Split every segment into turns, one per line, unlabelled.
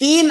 3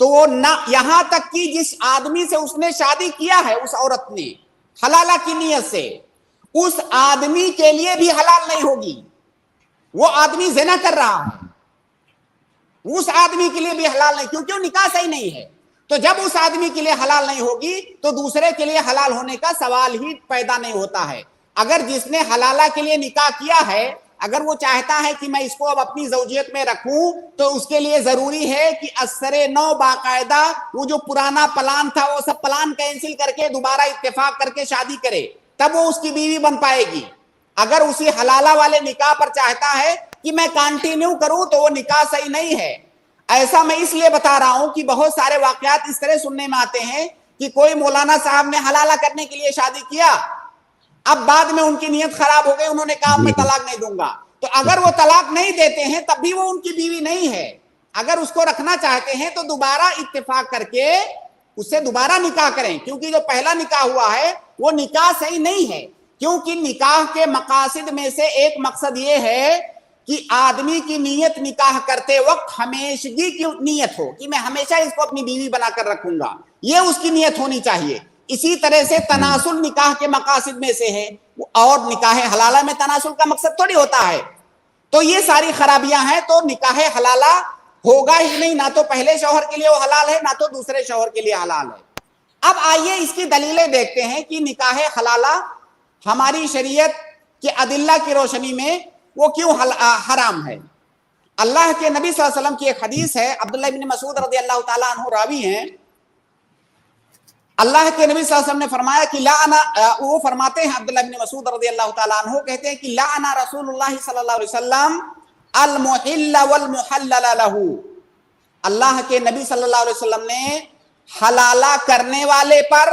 تو وہ نہ یہاں تک کہ جس آدمی سے اس نے شادی کیا ہے اس عورت نے حلالہ کی نیت سے، اس آدمی کے لیے بھی حلال نہیں ہوگی. وہ آدمی زنا کر رہا ہے، اس آدمی کے لیے بھی حلال نہیں، کیونکہ وہ نکاح صحیح نہیں ہے. تو جب اس آدمی کے لیے حلال نہیں ہوگی تو دوسرے کے لیے حلال ہونے کا سوال ہی پیدا نہیں ہوتا ہے. اگر جس نے حلالہ کے لیے نکاح کیا ہے، اگر وہ چاہتا ہے کہ میں اس کو اب اپنی زوجیت میں رکھوں، تو اس کے لیے ضروری ہے کہ اثر نو باقاعدہ وہ جو پرانا پلان تھا وہ سب پلان کینسل کر کے دوبارہ اتفاق کر کے شادی کرے، تب وہ اس کی بیوی بن پائے گی. اگر اسی حلالہ والے نکاح پر چاہتا ہے کہ میں کنٹینیو کروں تو وہ نکاح صحیح نہیں ہے. ایسا میں اس لیے بتا رہا ہوں کہ بہت سارے واقعات اس طرح سننے میں آتے ہیں کہ کوئی مولانا صاحب نے حلالہ کرنے کے لیے شادی کیا، اب بعد میں ان کی نیت خراب ہو گئی، انہوں نے کہا میں طلاق نہیں دوں گا. تو اگر وہ طلاق نہیں دیتے ہیں تب بھی وہ ان کی بیوی نہیں ہے. اگر اس کو رکھنا چاہتے ہیں تو دوبارہ اتفاق کر کے اس سے دوبارہ نکاح کریں، کیونکہ جو پہلا نکاح ہوا ہے وہ نکاح صحیح نہیں ہے. کیونکہ نکاح کے مقاصد میں سے ایک مقصد یہ ہے کہ آدمی کی نیت نکاح کرتے وقت ہمیشگی کی نیت ہو کہ میں ہمیشہ اس کو اپنی بیوی بنا کر رکھوں گا، یہ اس کی نیت ہونی چاہیے. اسی طرح سے تناسل نکاح کے مقاصد میں سے ہے، اور نکاح حلالہ میں تناسل کا مقصد تھوڑی ہوتا ہے. تو یہ ساری خرابیاں ہیں. تو نکاح حلالہ ہوگا ہی نہیں، نہ تو پہلے شوہر کے لیے وہ حلال ہے نہ تو دوسرے شوہر کے لیے حلال ہے. اب آئیے اس کی دلیلیں دیکھتے ہیں کہ نکاح حلالہ ہماری شریعت کے ادلہ کی روشنی میں وہ کیوں حرام ہے. اللہ کے نبی صلی اللہ علیہ وسلم کی ایک حدیث ہے، عبداللہ بن مسعود رضی اللہ تعالیٰ عنہ راوی ہیں. اللہ کے نبی صلی اللہ علیہ وسلم نے فرمایا کہ وہ فرماتے ہیں، عبداللہ بن مسعود رضی اللہ تعالیٰ عنہ کہتے ہیں کہ لعن رسول اللہ صلی اللہ علیہ وسلم المحل والمحلل لہ. اللہ کے نبی صلی اللہ علیہ وسلم نے حلالہ کرنے والے پر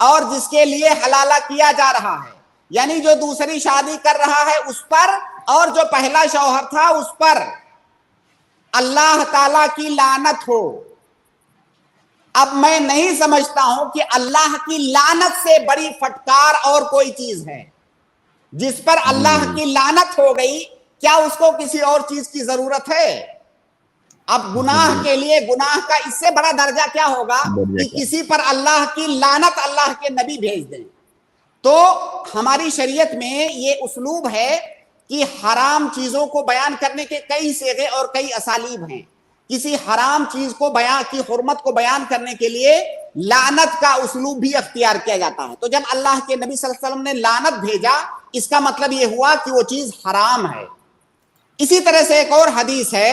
اور جس کے لیے حلالہ کیا جا رہا ہے، یعنی جو دوسری شادی کر رہا ہے اس پر اور جو پہلا شوہر تھا اس پر اللہ تعالیٰ کی لعنت ہو. اب میں نہیں سمجھتا ہوں کہ اللہ کی لعنت سے بڑی فٹکار اور کوئی چیز ہے. جس پر اللہ کی لعنت ہو گئی، کیا اس کو کسی اور چیز کی ضرورت ہے؟ اب گناہ کے لیے گناہ کا اس سے بڑا درجہ کیا ہوگا کہ کسی پر اللہ کی لعنت اللہ کے نبی بھیج دیں. تو ہماری شریعت میں یہ اسلوب ہے کہ حرام چیزوں کو بیان کرنے کے کئی صیغے اور کئی اسالیب ہیں. کسی حرام چیز کو بیان کی حرمت کو بیان کرنے کے لیے لعنت کا اسلوب بھی اختیار کیا جاتا ہے. تو جب اللہ کے نبی صلی اللہ علیہ وسلم نے لعنت بھیجا، اس کا مطلب یہ ہوا کہ وہ چیز حرام ہے. اسی طرح سے ایک اور حدیث ہے،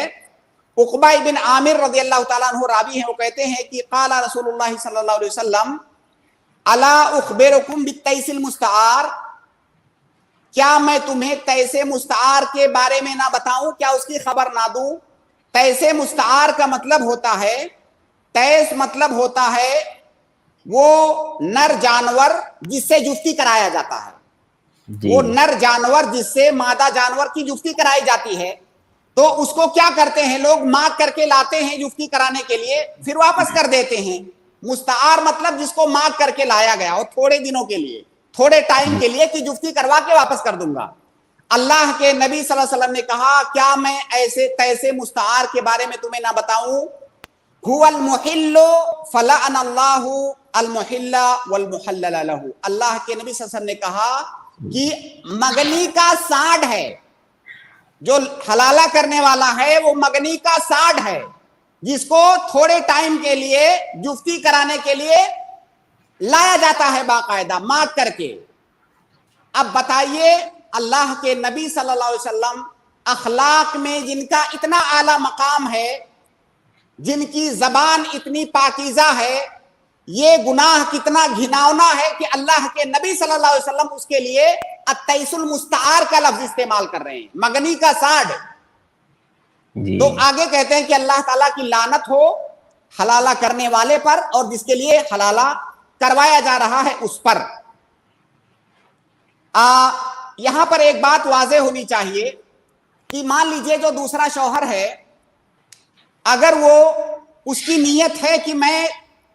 عقبہ بن عامر رضی اللہ تعالیٰ عنہ راوی ہیں، وہ کہتے ہیں کہ قال رسول اللہ صلی اللہ علیہ وسلم الا اخبرکم بالتیس المستعار، کیا میں تمہیں تیس مستعار کے بارے میں نہ بتاؤں، کیا اس کی خبر نہ دوں؟ تیس مستعار کا مطلب ہوتا ہے، تیس مطلب ہوتا ہے وہ نر جانور جس سے جفتی کرایا جاتا ہے. وہ نر جانور جس سے مادہ جانور کی جفتی کرائی جاتی ہے، تو اس کو کیا کرتے ہیں لوگ، ماگ کر کے لاتے ہیں جفتی کرانے کے لیے، پھر واپس کر دیتے ہیں. مستعار مطلب جس کو ماگ کر کے لایا گیا اور تھوڑے دنوں کے لیے، تھوڑے ٹائم کے لیے، کہ جفتی کروا کے واپس کر دوں گا. اللہ کے نبی صلی اللہ علیہ وسلم نے کہا کیا میں ایسے تیسے مستعار کے بارے میں تمہیں نہ بتاؤں؟ هو المحل فلعن اللہ المحل والمحلل لہ. اللہ کے نبی صلی اللہ علیہ وسلم نے کہا کہ مگنی کا سانڈ ہے، جو حلالہ کرنے والا ہے وہ مگنی کا سانڈ ہے جس کو تھوڑے ٹائم کے لیے جفتی کرانے کے لیے لایا جاتا ہے باقاعدہ ماگ کر کے. اب بتائیے اللہ کے نبی صلی اللہ علیہ وسلم اخلاق میں جن کا اتنا اعلیٰ مقام ہے، جن کی زبان اتنی پاکیزہ ہے، یہ گناہ کتنا گھناؤنا ہے کہ اللہ کے نبی صلی اللہ علیہ وسلم اس کے لیے التیس المستعار کا لفظ استعمال کر رہے ہیں، مگنی کا سانڈ. تو آگے کہتے ہیں کہ اللہ تعالیٰ کی لعنت ہو حلالہ کرنے والے پر اور جس کے لیے حلالہ کروایا جا رہا ہے اس پر. یہاں پر ایک بات واضح ہونی چاہیے کہ مان لیجئے جو دوسرا شوہر ہے، اگر وہ اس کی نیت ہے کہ میں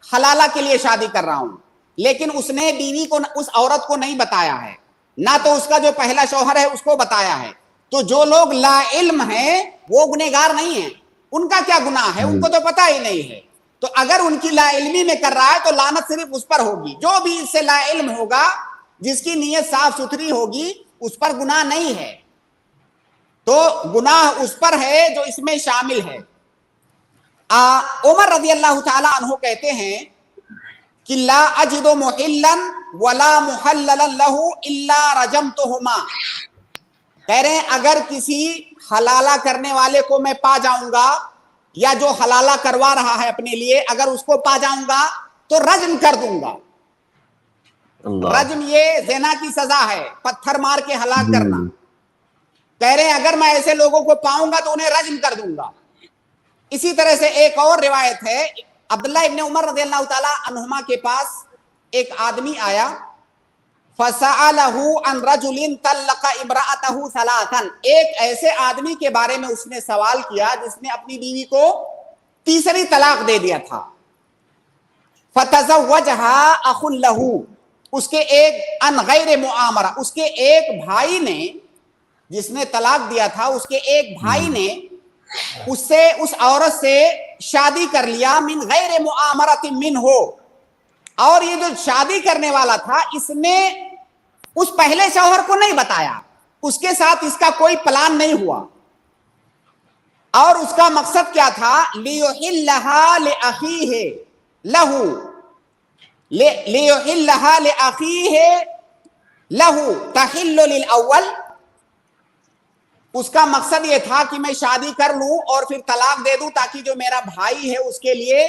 حلالہ کے لیے شادی کر رہا ہوں، لیکن اس نے بیوی کو، اس عورت کو نہیں بتایا ہے، نہ تو اس کا جو پہلا شوہر ہے اس کو بتایا ہے، تو جو لوگ لا علم ہیں وہ گنہگار نہیں ہیں. ان کا کیا گناہ ہے، ان کو تو پتہ ہی نہیں ہے. تو اگر ان کی لا علمی میں کر رہا ہے تو لعنت صرف اس پر ہوگی. جو بھی اس سے لا علم ہوگا, جس کی نیت صاف ستھری ہوگی, اس پر گناہ نہیں ہے. تو گناہ اس پر ہے جو اس میں شامل ہے. عمر رضی اللہ تعالی عنہ کہتے ہیں کہ لا اجد محلا ولا محللا له الا رجمتهما. کہہ رہے ہیں اگر کسی حلالہ کرنے والے کو میں پا جاؤں گا, یا جو حلالہ کروا رہا ہے اپنے لیے, اگر اس کو پا جاؤں گا تو رجم کر دوں گا. رجم یہ زنا کی سزا ہے, پتھر مار کے ہلاک کرنا. کہہ رہے ہیں اگر میں ایسے لوگوں کو پاؤں گا تو انہیں رجم کر دوں گا. اسی طرح سے ایک اور روایت ہے, عبداللہ ابن عمر رضی اللہ تعالی عنہما کے پاس ایک آدمی آیا, فَسَأَلَهُ عَنْ رَجُلٍ طَلَّقَ امْرَأَتَهُ ثَلَاثًا. ایک ایسے آدمی کے بارے میں اس نے سوال کیا جس نے اپنی بیوی کو تیسری طلاق دے دیا تھا. فَتَزَوَّجَهَا أَخٌ لَهُ. اس کے ایک عن غیر معامرہ, اس کے ایک بھائی نے, جس نے طلاق دیا تھا اس کے ایک بھائی نے اس سے, اس عورت سے شادی کر لیا, من غیر معامرۃ منہ. اور یہ جو شادی کرنے والا تھا اس نے اس پہلے شوہر کو نہیں بتایا, اس کے ساتھ اس کا کوئی پلان نہیں ہوا. اور اس کا مقصد کیا تھا, لِيُحِلَّهَا لِأَخِيهِ لَهُ, لِيُحِلَّهَا لِأَخِيهِ لَهُ تَحِلُّ لِلْأَوَّلِ. اس کا مقصد یہ تھا کہ میں شادی کر لوں اور پھر طلاق دے دوں تاکہ جو میرا بھائی ہے اس کے لیے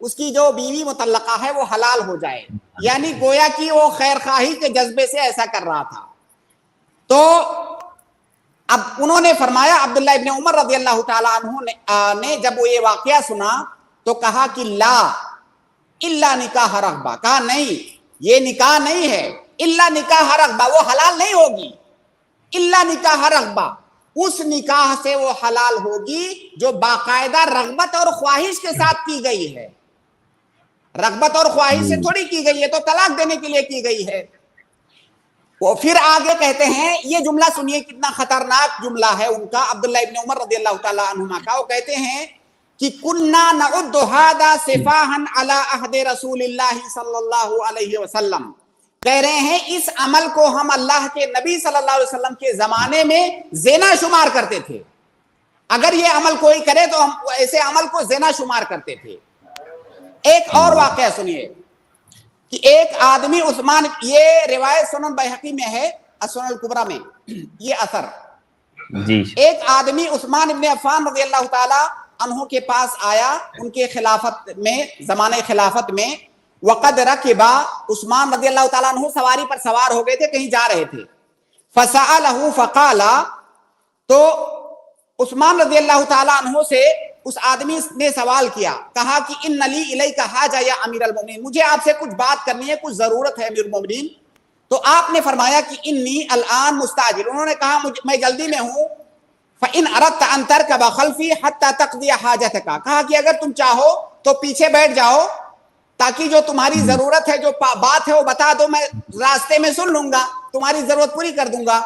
اس کی جو بیوی مطلقہ ہے وہ حلال ہو جائے. یعنی گویا کہ وہ خیر خواہی کے جذبے سے ایسا کر رہا تھا. تو اب انہوں نے فرمایا, عبداللہ ابن عمر رضی اللہ تعالیٰ عنہ نے جب وہ یہ واقعہ سنا تو کہا کہ لا الا نکاح رغبہ. کہا نہیں, یہ نکاح نہیں ہے, الا نکاح رغبہ, وہ حلال نہیں ہوگی. الا نکاح رغبہ, اس نکاح سے وہ حلال ہوگی جو باقاعدہ رغبت اور خواہش کے ساتھ کی گئی ہے. رغبت اور خواہش سے تھوڑی کی گئی ہے, تو طلاق دینے کے لیے کی گئی ہے. وہ پھر آگے کہتے ہیں, یہ جملہ سنیے کتنا خطرناک جملہ ہے ان کا, عبداللہ ابن عمر رضی اللہ تعالی عنہما کا. وہ کہتے ہیں کہ کننا نعد هذا سفاحا على عہد رسول اللہ صلی اللہ علیہ وسلم. کہہ رہے ہیں اس عمل کو ہم اللہ کے نبی صلی اللہ علیہ وسلم کے زمانے میں زنا شمار کرتے تھے. اگر یہ عمل کوئی کرے تو ہم ایسے عمل کو زنا شمار کرتے تھے. ایک اور واقعہ سنیے کہ ایک آدمی عثمان, یہ روایت سنن بیہقی میں ہے, السنن الکبریٰ میں یہ اثر. ایک آدمی عثمان ابن عفان رضی اللہ تعالی عنہ کے پاس آیا ان کے خلافت میں, زمانے خلافت میں. وقد رکبا, عثمان رضی اللہ تعالیٰ عنہ سواری پر سوار ہو گئے تھے, کہیں جا رہے تھے. فسألہ فقالا, تو عثمان رضی اللہ تعالیٰ عنہ سے اس آدمی نے سوال کیا, کہا کہ ان لی الیک حاجہ یا امیر المومنین, مجھے آپ سے کچھ بات کرنی ہے, کچھ ضرورت ہے امیر المومنین. تو آپ نے فرمایا کہ انی الان مستعجل. انہوں نے کہا میں جلدی میں ہوں. فإن أردت أن تركب خلفي حتى تقضي حاجتك. کہا کہ اگر تم چاہو تو پیچھے بیٹھ جاؤ تاکہ جو تمہاری ضرورت ہے, جو بات ہے وہ بتا دو, میں راستے میں سن لوں گا, تمہاری ضرورت پوری کر دوں گا.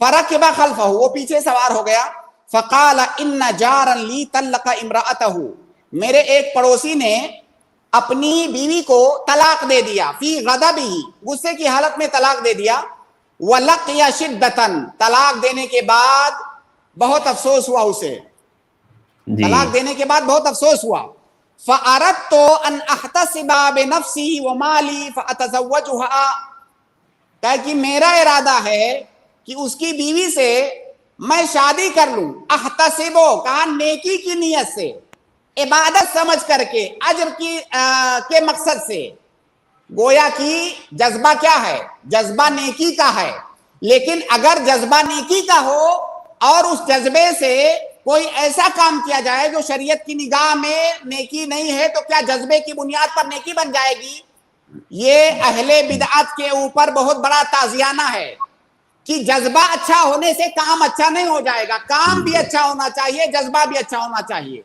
فركب خلفه, وہ پیچھے سوار ہو گیا. فقال ان جارا لی طلق امرأته, میرے ایک پڑوسی نے اپنی بیوی کو طلاق دے دیا. فی غضبہ, غصے کی حالت میں طلاق دے دیا. ولقی شدۃ, طلاق دینے کے بعد بہت افسوس ہوا اسے, طلاق دینے کے بعد بہت افسوس ہوا. فَأَرَدْتُ أَنْ أَحْتَسِبَ بِنَفْسِي وَمَالِي فَأَتَزَوَّجُهَا. کہا کہ میرا ارادہ ہے کہ اس کی بیوی سے میں شادی کر لوں. احتسبو, کہا نیکی کی نیت سے, عبادت سمجھ کر کے, اجر کے مقصد سے. گویا کی جذبہ کیا ہے, جذبہ نیکی کا ہے. لیکن اگر جذبہ نیکی کا ہو اور اس جذبے سے کوئی ایسا کام کیا جائے جو شریعت کی نگاہ میں نیکی نہیں ہے, تو کیا جذبے کی بنیاد پر نیکی بن جائے گی؟ یہ اہل بدعت کے اوپر بہت بڑا تازیانہ ہے کہ جذبہ اچھا ہونے سے کام اچھا نہیں ہو جائے گا. کام بھی اچھا ہونا چاہیے, جذبہ بھی اچھا ہونا چاہیے.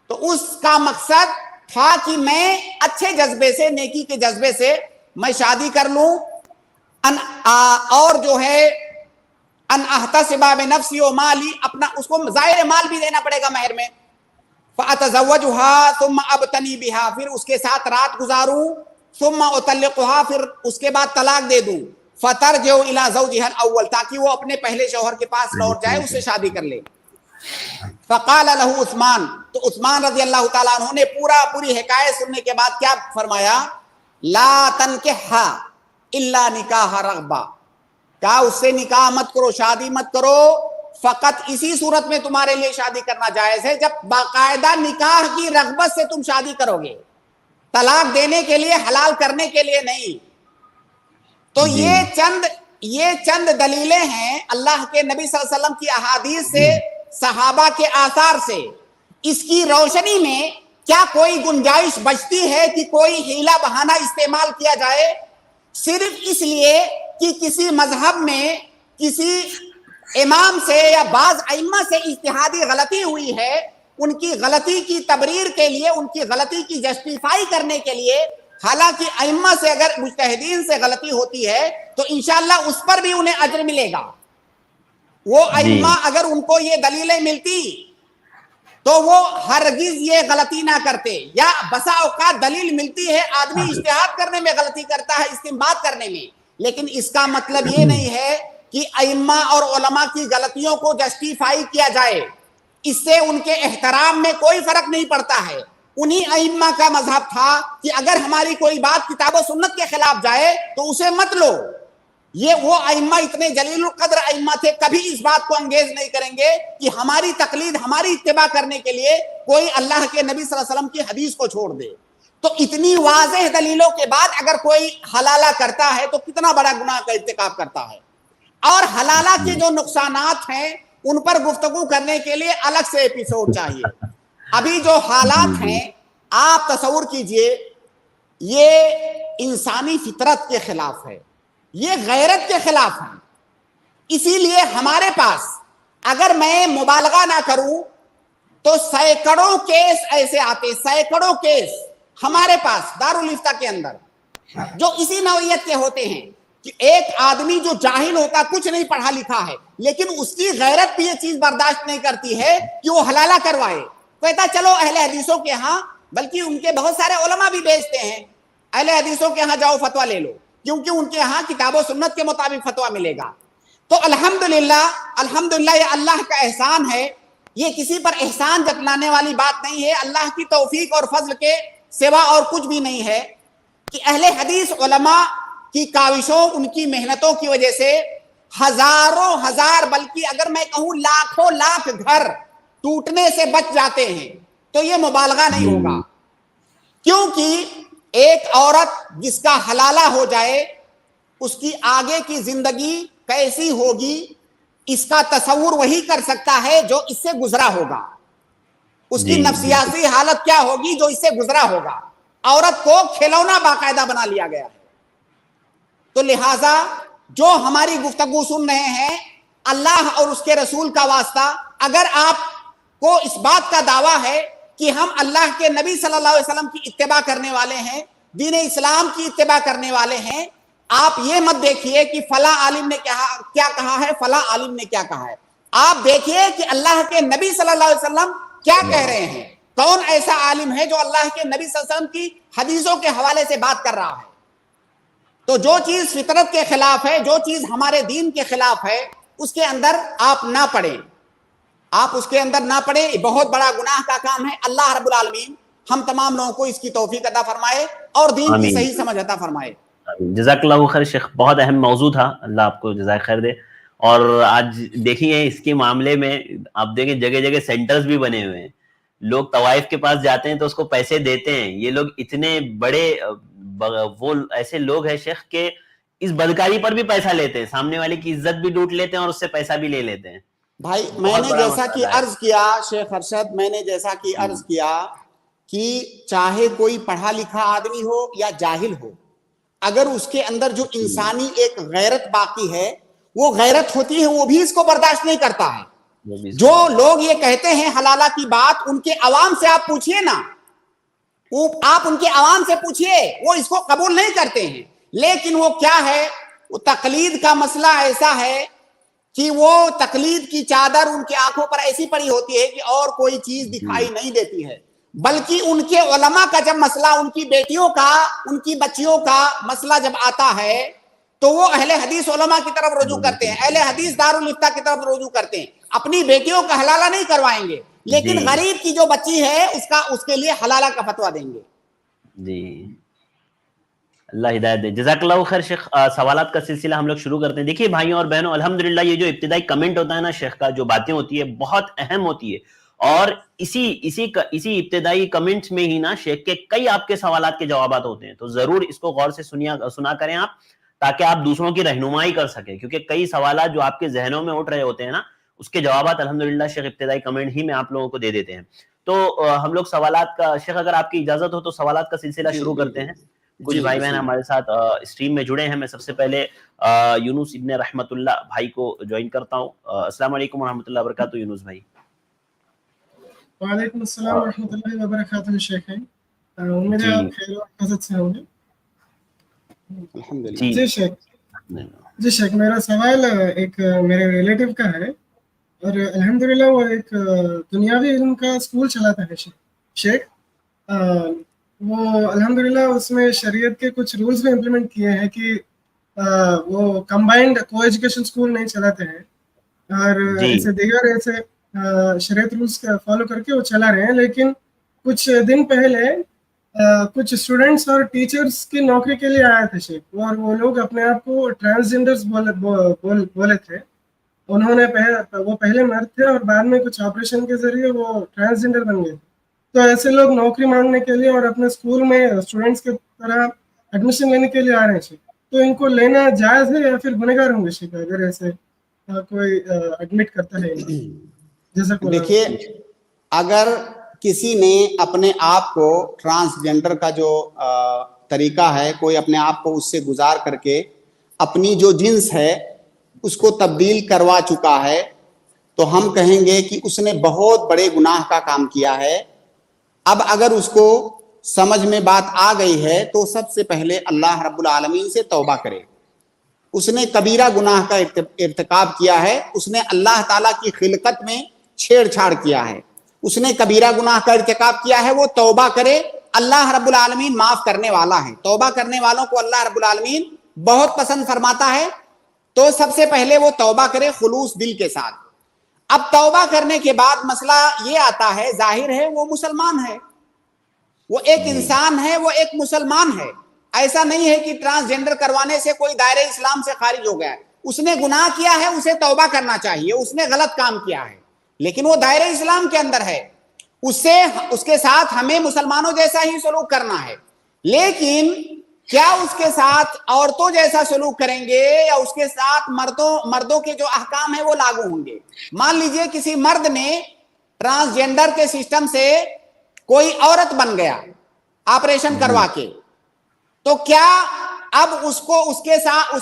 تو اس کا مقصد تھا کہ میں اچھے جذبے سے, نیکی کے جذبے سے میں شادی کر لوں, اور جو ہے ان احتسب بنفسی و مالی, اپنا اس کو ظاہر مال بھی دینا پڑے گا مہر میں. فَأَتَزَوَّجُهَا ثُمَّ أَبْتَنِي بِهَا، پھر اس کے ساتھ رات گزاروں، ثُمَّ أُطَلِّقُهَا، پھر اس کے بعد طلاق دے دوں، فَتَرْجِعُ إِلَىٰ زَوْجِهَا الْأَوَّلِ، تاکہ وہ اپنے پہلے شوہر کے پاس لوٹ جائے، اس سے شادی کر لے۔ فَقَالَ لَهُ عثمان، تو عثمان رضی اللہ تعالیٰ عنہ نے پوری حکایت سننے کے بعد کیا فرمایا؟ لَا تَنْكِحْهَا إِلَّا نِكَاحَ رَغْبَةٍ، کہا اس سے نکاح مت کرو، شادی مت کرو، فقط اسی صورت میں تمہارے لیے شادی کرنا جائز ہے جب باقاعدہ نکاح کی رغبت سے تم شادی کرو گے، طلاق دینے کے لیے، حلال کرنے کے لیے نہیں۔ تو یہ چند دلیلیں ہیں اللہ کے نبی صلی اللہ علیہ وسلم کی احادیث سے، صحابہ کے آثار سے۔ اس کی روشنی میں کیا کوئی گنجائش بچتی ہے کہ کوئی ہیلا بہانہ استعمال کیا جائے صرف اس لیے کہ کسی مذہب میں کسی امام سے یا بعض ائمہ سے اجتہادی غلطی ہوئی ہے، ان کی غلطی کی تبریر کے لیے، ان کی غلطی کی جسٹیفائی کرنے کے لیے، حالانکہ ائمہ سے اگر مجتہدین سے غلطی ہوتی ہے تو انشاءاللہ اس پر بھی انہیں اجر ملے گا۔ وہ ائمہ اگر ان کو یہ دلیلیں ملتی تو وہ ہرگز یہ غلطی نہ کرتے، یا بسا اوقات دلیل ملتی ہے، آدمی اجتہاد کرنے میں غلطی کرتا ہے، استنباط کرنے میں، لیکن اس کا مطلب یہ نہیں ہے کہ ائمہ اور علماء کی غلطیوں کو جسٹیفائی کیا جائے، اس سے ان کے احترام میں کوئی فرق نہیں پڑتا ہے۔ انہی ائمہ کا مذہب تھا کہ اگر ہماری کوئی بات کتاب و سنت کے خلاف جائے تو اسے مت لو۔ یہ وہ ائمہ اتنے جلیل القدر ائمہ تھے، کبھی اس بات کو انگیز نہیں کریں گے کہ ہماری تقلید، ہماری اتباع کرنے کے لیے کوئی اللہ کے نبی صلی اللہ علیہ وسلم کی حدیث کو چھوڑ دے۔ تو اتنی واضح دلیلوں کے بعد اگر کوئی حلالہ کرتا ہے تو کتنا بڑا گناہ کا ارتکاب کرتا ہے۔ اور حلالہ کے جو نقصانات ہیں ان پر گفتگو کرنے کے لیے الگ سے ایپیسوڈ چاہیے۔ ابھی جو حالات ہیں آپ تصور کیجئے، یہ انسانی فطرت کے خلاف ہے، یہ غیرت کے خلاف ہے۔ اسی لیے ہمارے پاس اگر میں مبالغہ نہ کروں تو سینکڑوں کیس ایسے آتے، سینکڑوں کیس ہمارے پاس دارالافتاء کے اندر جو اسی نوعیت کے ہوتے ہیں کہ ایک آدمی جو جاہل ہوتا، کچھ نہیں پڑھا لکھا ہے، لیکن اس کی غیرت بھی یہ چیز برداشت نہیں کرتی ہے کہ وہ حلالہ کروائے، کہتا چلو اہل حدیثوں کے ہاں، بلکہ ان کے بہت سارے علماء بھی بیچتے ہیں، اہل حدیثوں کے ہاں جاؤ فتویٰ لے لو، کیونکہ ان کے ہاں کتاب و سنت کے مطابق فتویٰ ملے گا۔ تو الحمدللہ یہ اللہ کا احسان ہے، یہ کسی پر احسان جتلانے والی بات نہیں ہے، اللہ کی توفیق اور فضل کے سوا اور کچھ بھی نہیں ہے کہ اہل حدیث علماء کی کاوشوں، ان کی محنتوں کی وجہ سے ہزاروں ہزار، بلکہ اگر میں کہوں لاکھوں لاکھ گھر ٹوٹنے سے بچ جاتے ہیں، تو یہ مبالغہ نہیں ہوگا۔ کیونکہ ایک عورت جس کا حلالہ ہو جائے، اس کی آگے کی زندگی کیسی ہوگی اس کا تصور وہی کر سکتا ہے جو اس سے گزرا ہوگا، اس کی نفسیاتی حالت کیا ہوگی جو اس سے گزرا ہوگا۔ عورت کو کھلونا باقاعدہ بنا لیا گیا ہے۔ تو لہٰذا جو ہماری گفتگو سن رہے ہیں، اللہ اور اس کے رسول کا واسطہ، اگر آپ کو اس بات کا دعویٰ ہے کہ ہم اللہ کے نبی صلی اللہ علیہ وسلم کی اتباع کرنے والے ہیں، دین اسلام کی اتباع کرنے والے ہیں، آپ یہ مت دیکھیے کہ فلاں عالم نے کیا کہا ہے، فلاں عالم نے کیا کہا ہے، آپ دیکھیے کہ اللہ کے نبی صلی اللہ علیہ وسلم کیا کہہ رہے ہیں، کون ایسا عالم ہے جو اللہ کے نبی صلی اللہ علیہ وسلم کی حدیثوں کے حوالے سے بات کر رہا ہے۔ تو جو چیز فطرت کے خلاف ہے، جو چیز ہمارے دین کے خلاف ہے، اس کے اندر آپ نہ پڑیں، آپ اس کے اندر نہ پڑیں، بہت بڑا گناہ کا کام ہے۔ اللہ رب العالمین ہم تمام لوگوں کو اس کی توفیق عطا فرمائے اور دین کی صحیح سمجھ عطا فرمائے۔
جزاک اللہ خیر شیخ، بہت اہم موضوع تھا، اللہ آپ کو جزائے خیر دے۔ اور آج دیکھیے اس کے معاملے میں آپ دیکھیں جگہ جگہ سینٹرز بھی بنے ہوئے ہیں، لوگ طوائف کے پاس جاتے ہیں تو اس کو پیسے دیتے ہیں۔ یہ لوگ اتنے بڑے وہ ایسے لوگ ہیں شیخ کہ اس بدکاری پر بھی پیسہ لیتے ہیں، سامنے والے کی عزت بھی لوٹ لیتے ہیں اور اس سے پیسہ بھی لے لیتے ہیں۔
بھائی میں نے جیسا کہ عرض کیا شیخ ارشد، میں نے جیسا کہ عرض کیا کہ چاہے کوئی پڑھا لکھا آدمی ہو یا جاہل ہو، اگر اس کے اندر جو انسانی ایک غیرت باقی ہے، وہ غیرت ہوتی ہے، وہ بھی اس کو برداشت نہیں کرتا ہے۔ جو لوگ یہ کہتے ہیں حلالہ کی بات، ان کے عوام سے آپ پوچھئے نا، آپ ان کے عوام سے پوچھئے، وہ اس کو قبول نہیں کرتے ہیں۔ لیکن وہ کیا ہے، وہ تقلید کا مسئلہ ایسا ہے کہ وہ تقلید کی چادر ان کی آنکھوں پر ایسی پڑی ہوتی ہے کہ اور کوئی چیز دکھائی نہیں دیتی ہے، بلکہ ان کے علماء کا جب مسئلہ، ان کی بیٹیوں کا، ان کی بچیوں کا مسئلہ جب آتا ہے تو وہ اہل حدیث علماء کی طرف رجوع کرتے ہیں، اہل حدیث دارالفتہ کی طرف رجوع کرتے ہیں. اپنی بیٹیوں کا حلالہ نہیں کروائیں گے، لیکن غریب کی جو بچی ہے اس کے لیے حلالہ کا فتویٰ دیں گے.
جی اللہ ہدایت دے. جزاک اللہ خیر شیخ. سوالات کا سلسلہ ہم لوگ شروع کرتے ہیں. دیکھیے بھائیوں اور بہنوں، الحمدللہ یہ جو ابتدائی کمنٹ ہوتا ہے نا شیخ کا، جو باتیں ہوتی ہے بہت اہم ہوتی ہے، اور اسی ابتدائی کمنٹس میں ہی نا شیخ کے کئی آپ کے سوالات کے جوابات ہوتے ہیں. تو ضرور اس کو غور سے سنا کریں آپ، تاکہ آپ دوسروں کی رہنمائی کر سکیں، کیونکہ کئی سوالات جو آپ کے ذہنوں میں اٹھ رہے ہوتے ہیں نا، اس کے جوابات الحمدللہ شیخ ابتدائی کمنٹ ہی میں آپ لوگوں کو دے دیتے ہیں. تو ہم لوگ سوالات کا، شیخ اگر آپ کی اجازت ہو تو سوالات کا سلسلہ شروع کرتے ہیں. کچھ بھائی بہن ہمارے ساتھ اسٹریم میں جڑے ہیں. میں سب سے پہلے یونس ابن رحمت اللہ بھائی کو جوائن کرتا ہوں. السلام علیکم ورحمۃ اللہ وبرکاتہ یونس بھائی.
وعلیکم السلام ورحمۃ اللہ وبرکاتہ شیخ. امید ہے آپ خیر و عافیت سے ہوں گے.
الحمدللہ.
جی شیخ، میرا سوال ایک میرے ریلیٹیو کا ہے، اور الحمدللہ وہ ایک دنیاوی علم کا اسکول چلاتا ہے شیخ. وہ الحمدللہ اس میں شریعت کے کچھ رولز بھی امپلیمنٹ کیے ہیں کہ وہ کمبائنڈ کو ایجوکیشن اسکول نہیں چلاتے ہیں، اور ایسے دیگر ایسے شریعت رولز کا فالو کر کے وہ چلا رہے ہیں. لیکن کچھ دن پہلے کچھ اسٹوڈنٹس اور ٹیچرس کی نوکری کے لیے آئے تھے شیخ، اور وہ لوگ اپنے آپ کو ٹرانسجینڈرز بولے تھے. انہوں نے وہ پہلے مرد تھے اور بعد میں کچھ آپریشن کے ذریعے وہ ٹرانسجینڈر بن گئے. تو ایسے لوگ نوکری مانگنے کے لیے اور اپنے اسکول میں اسٹوڈنٹس کی طرح ایڈمیشن لینے کے لیے آ رہے ہیں شیخ. تو ان کو لینا جائز ہے یا پھر گنہگار ہوں گے شیخ اگر ایسے کوئی ایڈمٹ کرتا ہے؟
دیکھیے، اگر کسی نے اپنے آپ کو ٹرانسجینڈر کا جو طریقہ ہے، کوئی اپنے آپ کو اس سے گزار کر کے اپنی جو جنس ہے اس کو تبدیل کروا چکا ہے، تو ہم کہیں گے کہ اس نے بہت بڑے گناہ کا کام کیا ہے. اب اگر اس کو سمجھ میں بات آ گئی ہے تو سب سے پہلے اللہ رب العالمین سے توبہ کرے. اس نے کبیرہ گناہ کا ارتکاب کیا ہے، اس نے اللہ تعالیٰ کی خلقت میں چھیڑ چھاڑ کیا ہے، اس نے کبیرہ گناہ کا ارتکاب کیا ہے. وہ توبہ کرے، اللہ رب العالمین معاف کرنے والا ہے. توبہ کرنے والوں کو اللہ رب العالمین بہت پسند فرماتا ہے. تو سب سے پہلے وہ توبہ کرے خلوص دل کے ساتھ. اب توبہ کرنے کے بعد مسئلہ یہ آتا ہے، ظاہر ہے وہ مسلمان ہے، وہ ایک انسان ہے، وہ ایک مسلمان ہے. ایسا نہیں ہے کہ ٹرانسجینڈر کروانے سے کوئی دائرہ اسلام سے خارج ہو گیا ہے. اس نے گناہ کیا ہے، اسے توبہ کرنا چاہیے، اس نے غلط کام کیا ہے، لیکن وہ دائرہ اسلام کے اندر ہے. اس کے ساتھ ہمیں مسلمانوں جیسا ہی سلوک کرنا ہے. لیکن کیا اس کے ساتھ عورتوں جیسا سلوک کریں گے یا اس کے ساتھ مردوں کے جو احکام ہیں وہ لاگو ہوں گے؟ مان لیجئے کسی مرد نے ٹرانسجینڈر کے سسٹم سے کوئی عورت بن گیا آپریشن کروا کے، تو کیا اب اس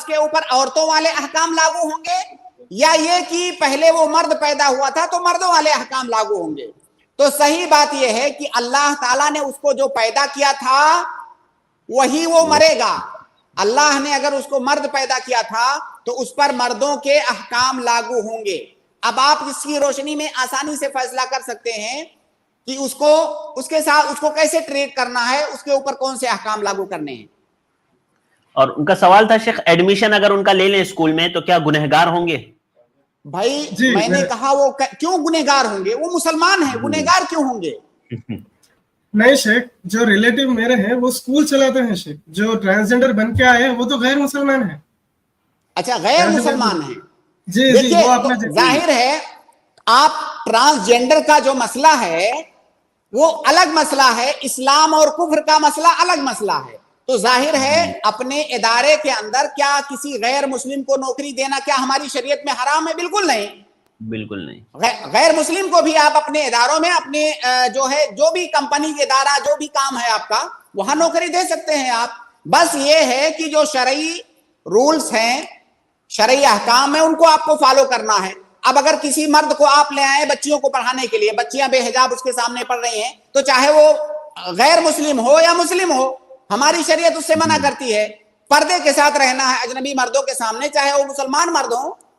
کے اوپر عورتوں والے احکام لاگو ہوں گے، یا یہ کہ پہلے وہ مرد پیدا ہوا تھا تو مردوں والے احکام لاگو ہوں گے؟ تو صحیح بات یہ ہے کہ اللہ تعالیٰ نے اس کو جو پیدا کیا تھا وہی وہ مرے گا. اللہ نے اگر اس کو مرد پیدا کیا تھا تو اس پر مردوں کے احکام لاگو ہوں گے. اب آپ اس کی روشنی میں آسانی سے فیصلہ کر سکتے ہیں کہ اس کے ساتھ اس کو کیسے ٹریٹ کرنا ہے، اس کے اوپر کون سے احکام لاگو کرنے ہیں.
اور ان کا سوال تھا شیخ، ایڈمیشن اگر ان کا لے لیں اسکول میں تو کیا گنہگار ہوں گے؟
بھائی میں نے کہا وہ کیوں گنہگار ہوں گے؟ وہ مسلمان ہیں، گنہگار کیوں ہوں گے؟
نہیں شیخ، جو ریلیٹیو میرے ہیں وہ اسکول چلاتے ہیں شیخ. جو ٹرانسجینڈر بن کے آئے ہیں وہ تو غیر مسلمان ہیں.
اچھا، غیر مسلمان ہیں.
جی جی، وہ اپنا
ظاہر ہے آپ ٹرانسجینڈر کا جو مسئلہ ہے وہ الگ مسئلہ ہے، اسلام اور کفر کا مسئلہ الگ مسئلہ ہے. تو ظاہر ہے اپنے ادارے کے اندر کیا کسی غیر مسلم کو نوکری دینا کیا ہماری شریعت میں حرام ہے؟ بالکل نہیں،
بالکل نہیں.
غیر مسلم کو بھی آپ اپنے اداروں میں اپنے جو بھی کمپنی کے ادارہ جو بھی کام ہے آپ کا وہاں نوکری دے سکتے ہیں آپ. بس یہ ہے کہ جو شرعی رولز ہیں، شرعی احکام ہیں، ان کو آپ کو فالو کرنا ہے. اب اگر کسی مرد کو آپ لے آئے بچیوں کو پڑھانے کے لیے، بچیاں بے حجاب اس کے سامنے پڑھ رہی ہیں، تو چاہے وہ غیر مسلم ہو یا مسلم ہو، ہماری شریعت اس سے منع کرتی ہے. پردے کے ساتھ رہنا ہے اجنبی مردوں کے سامنے، چاہے وہ مسلمان مرد ہوں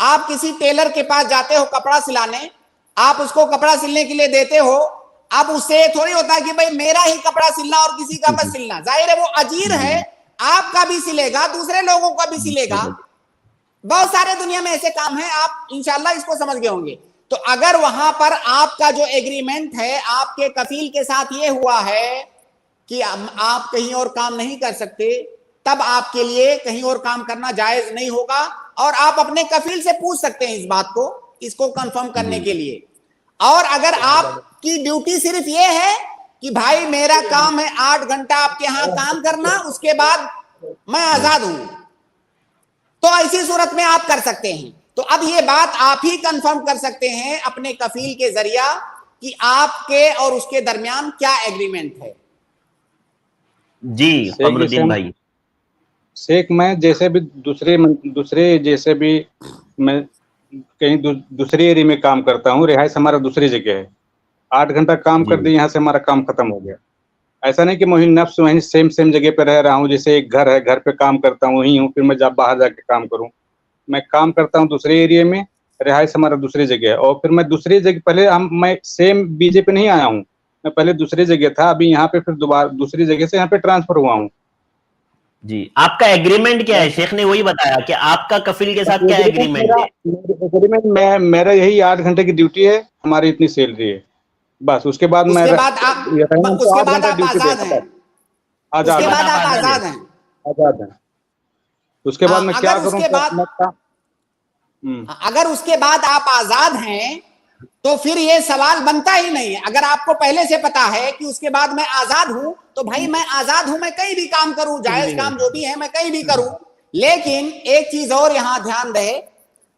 آپ کسی ٹیلر کے پاس جاتے ہو کپڑا سلانے, آپ اس کو کپڑا سلنے کے لیے دیتے ہو, اب اس سے تھوڑی ہوتا ہے کہ بھائی میرا ہی کپڑا سلنا اور کسی کا مت سلنا. ظاہر ہے وہ اجیر ہے, آپ کا بھی سلے گا, دوسرے لوگوں کا بھی سلے گا. بہت سارے دنیا میں ایسے کام ہیں, آپ انشاءاللہ اس کو سمجھ گئے ہوں گے. تو اگر وہاں پر آپ کا جو ایگریمنٹ ہے آپ کے کفیل کے ساتھ یہ ہوا ہے کہ آپ کہیں اور کام نہیں کر سکتے, تب آپ کے لیے کہیں اور کام کرنا جائز نہیں ہوگا, اور آپ اپنے کفیل سے پوچھ سکتے ہیں اس بات کو, اس کو کنفرم کرنے کے لیے. اور اگر آپ کی ڈیوٹی صرف یہ ہے کہ بھائی میرا کام ہے 8 گھنٹہ آپ کے ہاں کام کرنا, اس کے بعد میں آزاد ہوں, تو ایسی صورت میں آپ کر سکتے ہیں. تو اب یہ بات آپ ہی کنفرم کر سکتے ہیں اپنے کفیل کے ذریعہ کہ آپ کے اور اس کے درمیان کیا ایگریمنٹ ہے.
جی قمر الدین بھائی.
شیخ میں جیسے بھی دوسرے جیسے بھی میں کہیں دوسرے ایریا میں کام کرتا ہوں, رہائش ہمارا دوسری جگہ ہے, 8 گھنٹہ کام کر دی, یہاں سے ہمارا کام ختم ہو گیا. ایسا نہیں کہ وہیں نفس وہیں سیم جگہ پہ رہ رہا ہوں, جیسے ایک گھر ہے, گھر پہ کام کرتا ہوں وہیں ہوں, پھر میں باہر جا کے کام کروں. میں کام کرتا ہوں دوسرے ایریا میں, رہائش ہمارا دوسری جگہ ہے, اور پھر میں دوسری جگہ پہلے میں سیم BJ پہ نہیں آیا ہوں, میں پہلے دوسری جگہ تھا, ابھی یہاں پہ پھر دوبارہ دوسری جگہ سے یہاں پہ ٹرانسفر ہوا ہوں.
جی آپ کا ایگریمنٹ کیا ہے؟ شیخ نے وہی بتایا کہ آپ کا کفیل کے ساتھ کیا ایگریمنٹ ہے.
میرا یہی 8 گھنٹے کی ڈیوٹی ہے, ہماری اتنی سیلری ہے بس. اس کے بعد میں
آپ آزاد ہیں,
آزاد ہیں. اس کے بعد میں کیا کروں؟
اگر اس کے بعد آپ آزاد ہیں تو پھر یہ سوال بنتا ہی نہیں ہے. اگر آپ کو پہلے سے پتا ہے کہ اس کے بعد میں آزاد ہوں, تو بھائی میں آزاد ہوں, میں کہیں بھی کام کروں, جائز کام جو بھی ہے میں کہیں بھی کروں. لیکن ایک چیز اور یہاں دھیان رہے,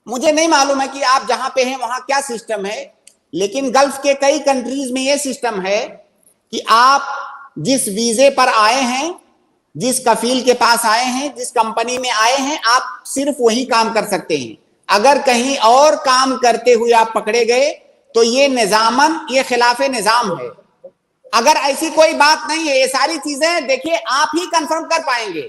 مجھے نہیں معلوم ہے کہ آپ جہاں پہ ہیں وہاں کیا سسٹم ہے, لیکن گلف کے کئی کنٹریز میں یہ سسٹم ہے کہ آپ جس ویزے پر آئے ہیں, جس کفیل کے پاس آئے ہیں, جس کمپنی میں آئے ہیں, آپ صرف وہی کام کر سکتے ہیں. اگر کہیں اور کام کرتے ہوئے آپ پکڑے گئے تو یہ نظاماً یہ خلاف نظام ہے. اگر ایسی کوئی بات نہیں ہے, یہ ساری چیزیں دیکھیے آپ ہی کنفرم کر پائیں گے,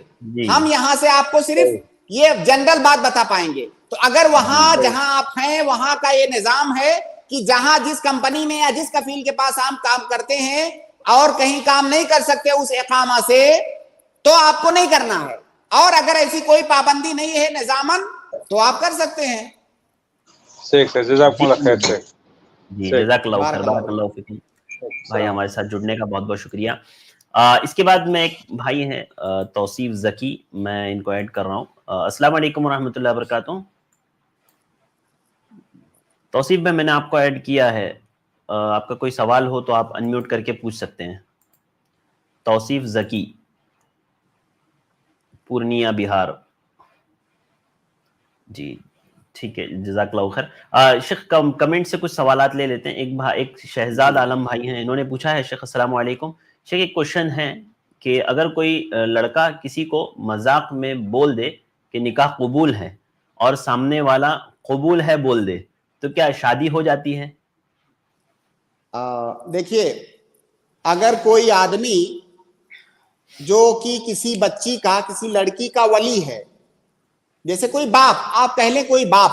ہم یہاں سے آپ کو صرف یہ جنرل بات بتا پائیں گے. تو اگر وہاں جہاں آپ ہیں وہاں کا یہ نظام ہے کہ جہاں جس کمپنی میں یا جس کفیل کے پاس آپ کام کرتے ہیں اور کہیں کام نہیں کر سکتے اس اقامہ سے, تو آپ کو نہیں کرنا ہے. اور اگر ایسی کوئی پابندی نہیں ہے نظاماً تو آپ کر سکتے ہیں.
جزاک اللہ خیر.
جی جزاک اللہ خیر, بارک اللہ فیکم. بھائی ہمارے ساتھ جڑنے کا بہت بہت شکریہ. اس کے بعد میں ایک بھائی ہیں توصیف ذکی, میں ان کو ایڈ کر رہا ہوں. السلام علیکم ورحمۃ اللہ وبرکاتہ. توصیف میں نے آپ کو ایڈ کیا ہے, آپ کا کوئی سوال ہو تو آپ انمیوٹ کر کے پوچھ سکتے ہیں. توصیف ذکی, پورنیہ بہار. جی ٹھیک ہے, جزاک اللہ خیر. شیخ کمنٹ سے کچھ سوالات لے لیتے ہیں. ایک شہزاد عالم بھائی ہیں, انہوں نے پوچھا ہے شیخ السلام علیکم. شیخ ایک کوشچن ہے کہ اگر کوئی لڑکا کسی کو مذاق میں بول دے کہ نکاح قبول ہے اور سامنے والا قبول ہے بول دے, تو کیا شادی ہو جاتی ہے؟
دیکھیے, اگر کوئی آدمی جو کہ کسی بچی کا, کسی لڑکی کا ولی ہے, جیسے کوئی باپ, آپ کہہ لیں کوئی باپ,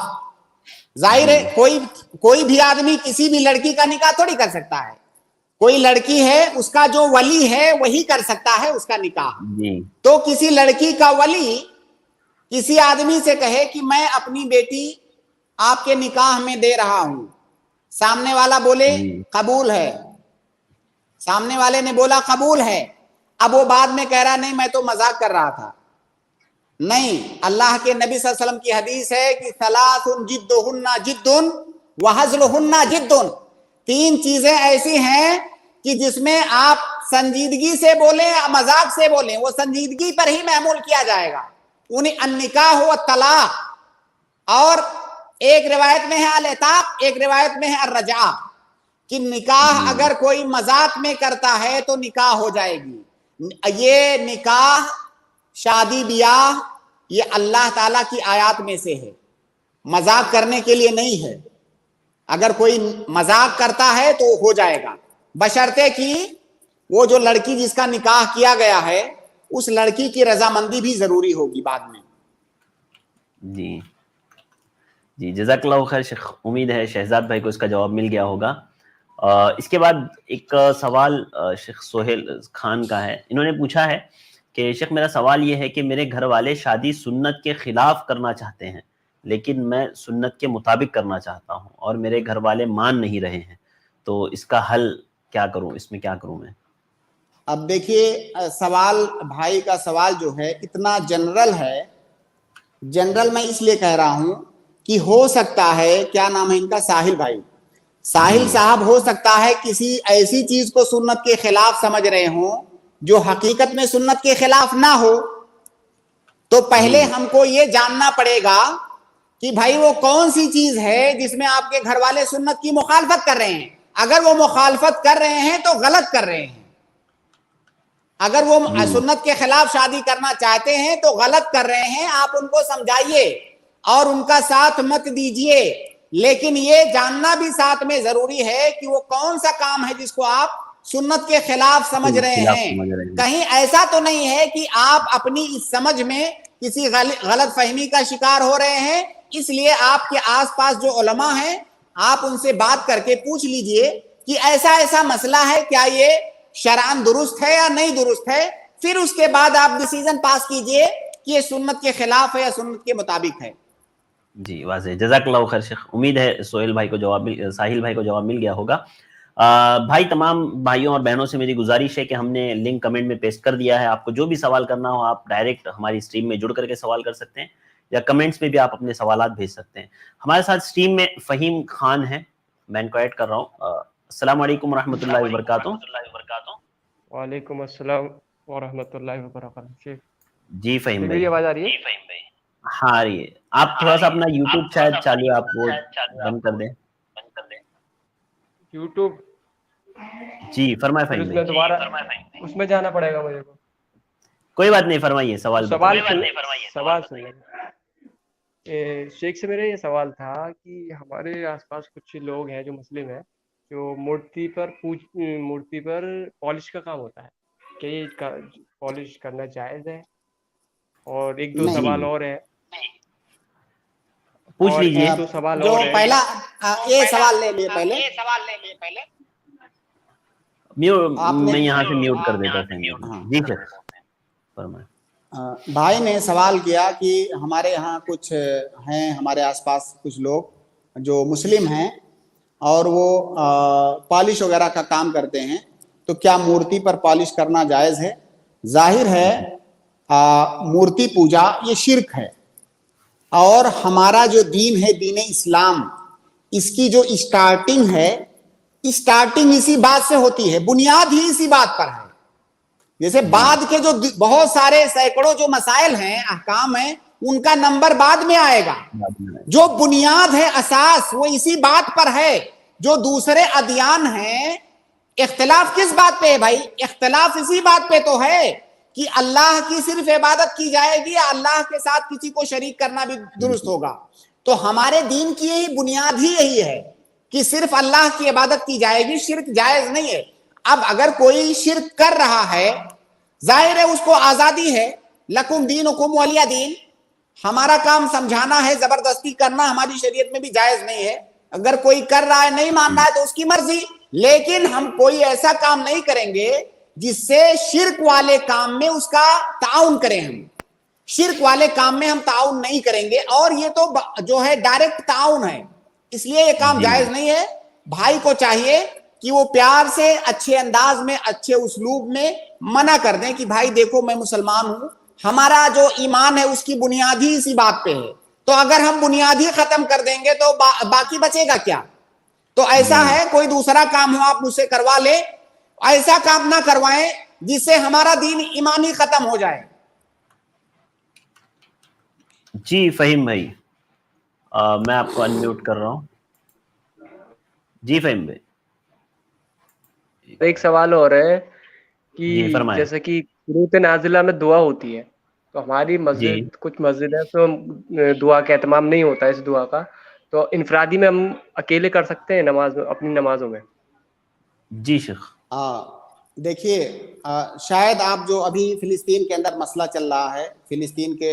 ظاہر ہے کوئی بھی آدمی کسی بھی لڑکی کا نکاح تھوڑی کر سکتا ہے. کوئی لڑکی ہے اس کا جو ولی ہے وہی کر سکتا ہے اس کا نکاح. تو کسی لڑکی کا ولی کسی آدمی سے کہے کہ میں اپنی بیٹی آپ کے نکاح میں دے رہا ہوں, سامنے والا بولے قبول ہے, سامنے والے نے بولا قبول ہے, اب وہ بعد میں کہہ رہا نہیں میں تو مذاق کر رہا تھا. نہیں, اللہ کے نبی صلی اللہ علیہ وسلم کی حدیث ہے کہ ثلاث جدہن جد وہزلہن جد. 3 چیزیں ایسی ہیں کہ جس میں آپ سنجیدگی سے بولیں مذاق سے بولیں, وہ سنجیدگی پر ہی محمول کیا جائے گا. انہیں النکاح والطلاق, اور ایک روایت میں ہے العتاق, ایک روایت میں ہے الرجعہ, کہ نکاح اگر کوئی مذاق میں کرتا ہے تو نکاح ہو جائے گی. یہ نکاح شادی بیاہ یہ اللہ تعالیٰ کی آیات میں سے ہے, مذاق کرنے کے لیے نہیں ہے. اگر کوئی مذاق کرتا ہے تو ہو جائے گا, بشرطے کہ وہ جو لڑکی جس کا نکاح کیا گیا ہے اس لڑکی کی رضامندی بھی ضروری ہوگی بعد میں.
جی جی جزاک اللہ خیر شیخ، امید ہے شہزاد بھائی کو اس کا جواب مل گیا ہوگا۔ اس کے بعد ایک سوال شیخ سہیل خان کا ہے، انہوں نے پوچھا ہے کہ شیخ میرا سوال یہ ہے کہ میرے گھر والے شادی سنت کے خلاف کرنا چاہتے ہیں، لیکن میں سنت کے مطابق کرنا چاہتا ہوں اور میرے گھر والے مان نہیں رہے ہیں، تو اس کا حل کیا کروں، اس میں کیا کروں میں؟
اب دیکھیے سوال بھائی کا سوال جو ہے اتنا جنرل ہے، جنرل میں اس لیے کہہ رہا ہوں کہ ہو سکتا ہے، کیا نام ہے ان کا، ساحل بھائی، ساحل صاحب ہو سکتا ہے کسی ایسی چیز کو سنت کے خلاف سمجھ رہے ہوں جو حقیقت میں سنت کے خلاف نہ ہو۔ تو پہلے ہم کو یہ جاننا پڑے گا کہ بھائی وہ کون سی چیز ہے جس میں آپ کے گھر والے سنت کی مخالفت کر رہے ہیں۔ اگر وہ مخالفت کر رہے ہیں تو غلط کر رہے ہیں، اگر وہ سنت کے خلاف شادی کرنا چاہتے ہیں تو غلط کر رہے ہیں، آپ ان کو سمجھائیے اور ان کا ساتھ مت دیجئے، لیکن یہ جاننا بھی ساتھ میں ضروری ہے کہ وہ کون سا کام ہے جس کو آپ سنت کے خلاف سمجھ رہے ہیں۔ کہیں ایسا تو نہیں ہے کہ آپ اپنی اس سمجھ میں کسی غلط فہمی کا شکار ہو رہے ہیں، اس لیے آپ کے آس پاس جو علماء ہیں آپ ان سے بات کر کے پوچھ لیجئے کہ ایسا مسئلہ ہے، کیا یہ شرعاً درست ہے یا نہیں درست ہے، پھر اس کے بعد آپ ڈیسیژن پاس کیجئے کہ یہ سنت کے خلاف ہے یا سنت کے مطابق ہے۔
جی واضح، جزاک اللہ خیر شیخ، امید ہے سہیل بھائی کو ساحل بھائی کو جواب مل گیا ہوگا۔ بھائی تمام بھائیوں اور بہنوں سے میری گزارش ہے کہ ہم نے لنک کمنٹ میں پیسٹ کر دیا ہے، آپ کو جو بھی سوال کرنا ہو آپ ڈائریکٹ ہماری اسٹریم میں جڑ کر کے سوال کر سکتے ہیں یا کمنٹس میں بھی آپ اپنے سوالات بھیج سکتے ہیں۔ ہمارے ساتھ اسٹریم میں فہیم خان ہیں، میں ان کو ایڈ کر رہا ہوں۔ السلام علیکم ورحمۃ اللہ وبرکاتہ۔
وعلیکم السلام ورحمۃ اللہ وبرکاتہ۔
جی فہیم بھائی،
میری آواز آ رہی ہے؟
ہاں آ رہی ہے۔ آپ تھوڑا سا اپنا یوٹیوب شاید چالو ہے، آپ وہ بند کر دیں۔
یوٹیوب؟
جی فرمائے فہیم
اس میں
بھائی۔
دوبارہ اس میں جانا پڑے گا مجھے کو؟
کوئی بات نہیں، فرمائیے سوال
سنیں۔ شیخ سے میرا یہ سوال تھا کہ ہمارے آس پاس کچھ لوگ ہیں جو مسلم ہیں، جو مورتی پر پالش کا کام ہوتا ہے، کہ یہ پالش کرنا جائز ہے؟ اور ایک دو سوال اور ہے،
پوچھ لیجئے۔
ایک دو سوال
جو
اور ہے۔
پہلا یہ سوال لے لیے پہلے،
میں یہاں سے میوٹ کر دیتا ہوں۔ جی سر فرمائیں۔
بھائی نے سوال کیا کہ ہمارے ہاں کچھ ہیں، ہمارے آس پاس کچھ لوگ جو مسلم ہیں اور وہ پالش وغیرہ کا کام کرتے ہیں، تو کیا مورتی پر پالش کرنا جائز ہے؟ ظاہر ہے مورتی پوجا یہ شرک ہے، اور ہمارا جو دین ہے دین اسلام، اس کی جو اسٹارٹنگ ہے، اسٹارٹنگ اسی بات سے ہوتی ہے، بنیاد ہی اسی بات پر ہے۔ جیسے بعد کے جو بہت سارے سینکڑوں جو مسائل ہیں، احکام ہیں، ان کا نمبر بعد میں آئے گا، جو بنیاد ہے، اساس، وہ اسی بات پر ہے۔ جو دوسرے ادیان ہیں، اختلاف کس بات پہ ہے بھائی؟ اختلاف اسی بات پہ تو ہے کہ اللہ کی صرف عبادت کی جائے گی یا اللہ کے ساتھ کسی کو شریک کرنا بھی درست ہوگا۔ تو ہمارے دین کی یہی بنیاد ہی یہی ہے کہ صرف اللہ کی عبادت کی جائے گی، شرک جائز نہیں ہے۔ اب اگر کوئی شرک کر رہا ہے، ظاہر ہے اس کو آزادی ہے، لکم دینکم ولی دین، ہمارا کام سمجھانا ہے، زبردستی کرنا ہماری شریعت میں بھی جائز نہیں ہے۔ اگر کوئی کر رہا ہے، نہیں مان رہا ہے تو اس کی مرضی، لیکن ہم کوئی ایسا کام نہیں کریں گے جس سے شرک والے کام میں اس کا تعاون کریں۔ ہم شرک والے کام میں ہم تعاون نہیں کریں گے، اور یہ تو جو ہے ڈائریکٹ تعاون ہے، اس لیے یہ کام جائز نہیں ہے۔ بھائی کو چاہیے کہ وہ پیار سے، اچھے انداز میں، اچھے اسلوب میں منع کر دیں کہ بھائی دیکھو میں مسلمان ہوں، ہمارا جو ایمان ہے اس کی بنیاد ہی اسی بات پہ ہے، تو اگر ہم بنیاد ہی ختم کر دیں گے تو باقی بچے گا کیا؟ تو ایسا ہے، کوئی دوسرا کام ہو آپ مجھ سے کروا لیں، ایسا کام نہ کروائیں جس سے ہمارا دین ایمان ہی ختم ہو جائے۔
جی فہیم بھائی، میں آپ کو انمیوٹ کر رہا ہوں۔ جی فہیم بھائی،
ایک سوال اور ہے
جی
کہ
فرمائیں۔
جیسے کہ قنوت نازلہ میں دعا ہوتی ہے، تو ہماری مسجد، کچھ مسجد ہے تو دعا کا اہتمام نہیں ہوتا ہے، اس دعا کا، تو انفرادی میں ہم اکیلے کر سکتے ہیں نماز میں، اپنی نمازوں میں؟
جی شیخ۔
دیکھیے شاید آپ جو ابھی فلسطین کے اندر مسئلہ چل رہا ہے، فلسطین کے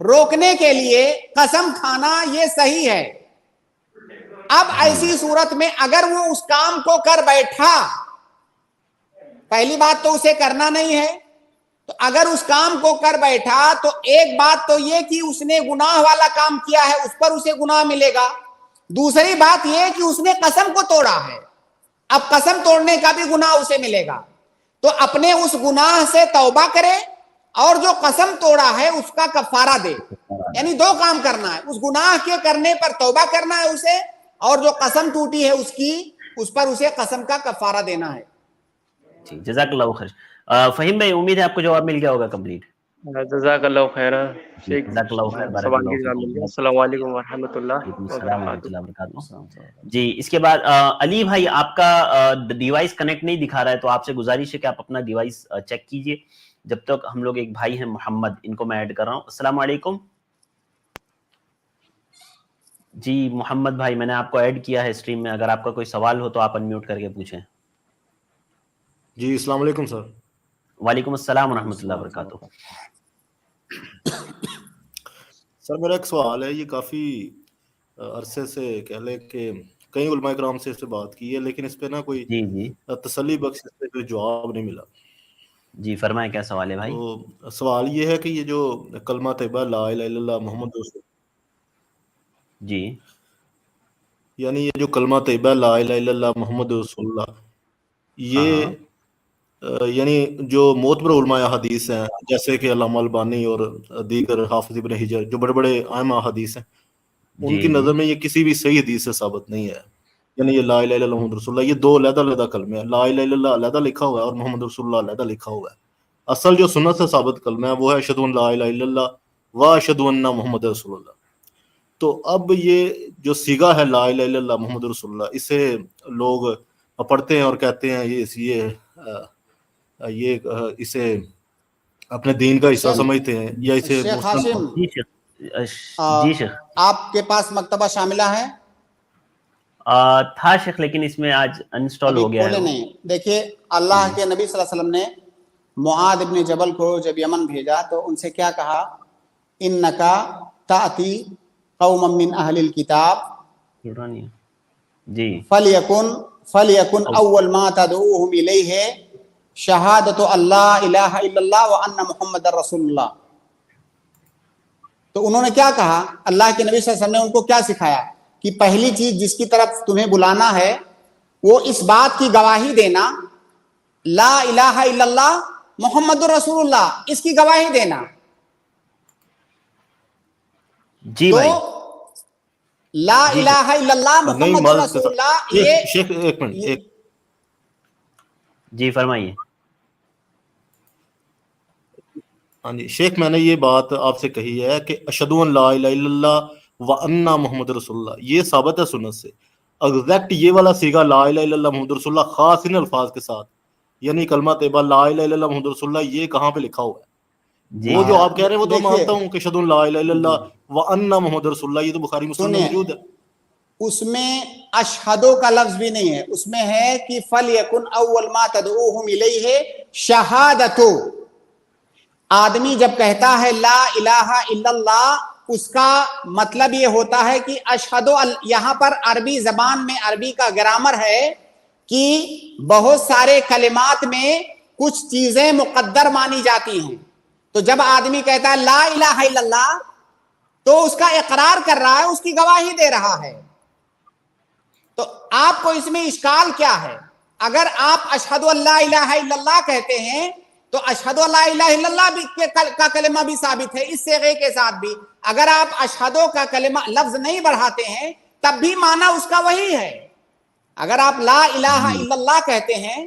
روکنے کے لیے قسم کھانا یہ صحیح ہے. اب ایسی صورت میں اگر وہ اس کام کو کر بیٹھا، پہلی بات تو اسے کرنا نہیں ہے، تو اگر اس کام کو کر بیٹھا تو ایک بات تو یہ کہ اس نے گناہ والا کام کیا ہے، اس پر اسے گناہ ملے گا. دوسری بات یہ کہ اس نے قسم کو توڑا ہے، اب قسم توڑنے کا بھی گناہ اسے ملے گا. تو اپنے اس گناہ سے توبہ کرے اور جو قسم توڑا ہے اس کا کفارہ دے. یعنی دو کام کرنا ہے، اس گناہ کے کرنے پر توبہ کرنا ہے اسے، اور جو قسم ٹوٹی ہے اس پر اسے قسم کا کفارہ دینا ہے.
جزاک اللہ خیر. فہیم بھائی امید ہے آپ کو جواب مل گیا ہوگا کمپلیٹ.
جزاک اللہ خیر شیخ.
جزاک اللہ خیر. بارک
سوال
اللہ
کی جواب مل
فیکم.
گیا. السلام علیکم ورحمۃ اللہ
وعلیکم السلام ورحمۃ
وبرکاتہ.
اللہ وبرکاتہ. جی اس کے بعد علی بھائی آپ کا ڈیوائس کنیکٹ نہیں دکھا رہا ہے، تو آپ سے گزارش ہے کہ آپ اپنا ڈیوائس چیک کیجئے. جب تک ہم لوگ ایک بھائی ہیں محمد، ان کو میں ایڈ کر رہا ہوں. السلام علیکم. جی محمد بھائی میں نے آپ کو ایڈ کیا ہے اسٹریم میں، اگر آپ کا کوئی سوال ہو تو آپ انمیوٹ کر کے پوچھیں.
جی السلام علیکم سر.
وعلیکم السلام ورحمۃ اللہ وبرکاتہ.
سر میرا ایک سوال ہے، یہ کافی عرصے سے کہہ لیں کہ کئی علماء کرام سے اس پہ بات کی ہے، لیکن اس پہ نا کوئی
جی
تسلی بخش اس پہ کوئی جواب نہیں ملا.
جی فرمائیں کیا سوال ہے بھائی.
تو سوال یہ ہے کہ یہ جو کلمہ طیبہ لا الہ الا اللہ محمد رسول،
جی
یعنی یہ جو کلمہ طیبہ لا الہ الا اللہ محمد رسول اللہ، یہ یعنی جو معتبر علماء حدیث ہیں جیسے کہ علامہ البانی اور دیگر حافظ ابن حجر جو بڑے بڑے ائمہ حدیث ہیں، ان کی نظر میں یہ کسی بھی صحیح حدیث سے ثابت نہیں ہے. یعنی یہ لا الہ الا اللہ محمد رسول اللہ یہ دو علیحدہ علیحدہ کلمے ہیں. لا الہ الا اللہ علیحدہ لکھا ہوا ہے اور محمد رسول اللہ علیحدہ لکھا ہوا ہے. اصل جو سنت سے ثابت کلمہ ہے وہ ہے اشہد ان لا الہ الا اللہ و اشہد ان محمد رسول اللہ. تو اب یہ جو صیغہ ہے لا الہ الا اللہ محمد رسول اللہ، اسے لوگ پڑھتے ہیں اور کہتے ہیں یہ اسے اپنے دین کا حصہ سمجھتے ہیں یا اسے
شیخ ہاشم،
جی شیخ
آپ کے پاس مکتبہ شاملہ ہے؟
تھا شیخ لیکن اس میں آج انسٹال ہو گیا ہے.
نہیں دیکھیے، اللہ کے نبی صلی اللہ علیہ وسلم نے معاذ ابن جبل کو جب یمن بھیجا تو ان سے کیا کہا؟ انکا تأتی قوما من اہل الکتاب
جی
فلیکن اول ما تدعوہم الیہ شہادت اللہ الہ الا اللہ وان محمد رسول اللہ. تو انہوں نے کیا کہا؟ اللہ کے نبی صلی اللہ علیہ وسلم نے ان کو کیا سکھایا کہ پہلی چیز جس کی طرف تمہیں بلانا ہے وہ اس بات کی گواہی دینا لا الہ الا اللہ محمد رسول اللہ، اس کی گواہی دینا.
جی
تو
بھائی
لا الہ الا اللہ محمد رسول اللہ یہ
شیخ ایک منٹ
جی فرمائیے.
ہاں جی شیخ، میں نے یہ بات آپ سے کہی ہے کہ اشہد ان لا الہ الا اللہ وان محمد رسول اللہ یہ ثابت ہے سنت سے. ایگزیکٹ یہ والا صیغہ لا الہ الا اللہ محمد رسول اللہ خاص ان الفاظ کے ساتھ، یعنی کلمہ طیبہ لا الہ الا اللہ محمد رسول اللہ، یہ کہاں پہ لکھا ہوا ہے؟ وہ جو آپ کہہ رہے ہیں وہ تو مانتا ہوں کہ اشہد ان لا الہ الا اللہ وان محمد رسول اللہ، یہ تو بخاری مسلم میں موجود ہے.
اس میں اشہدو کا لفظ بھی نہیں ہے، اس میں ہے کہ فلیکن اول ما تدعوہم الیہ شہادتو. آدمی جب کہتا ہے لا الہ الا اللہ اس کا مطلب یہ ہوتا ہے کہ اشہدو، یہاں پر عربی زبان میں عربی کا گرامر ہے کہ بہت سارے کلمات میں کچھ چیزیں مقدر مانی جاتی ہیں. تو جب آدمی کہتا ہے لا الہ الا اللہ تو اس کا اقرار کر رہا ہے، اس کی گواہی دے رہا ہے. تو آپ کو اس میں اشکال کیا ہے؟ اگر آپ اشہد ان لا الہ الا اللہ کہتے ہیں تو اشہد ان لا الہ الا اللہ بھی کا کلمہ بھی ثابت ہے اس صیغے کے ساتھ بھی. اگر آپ اشہدو کا کلمہ لفظ نہیں بڑھاتے ہیں تب بھی معنی اس کا وہی ہے. اگر آپ لا الہ الا اللہ کہتے ہیں،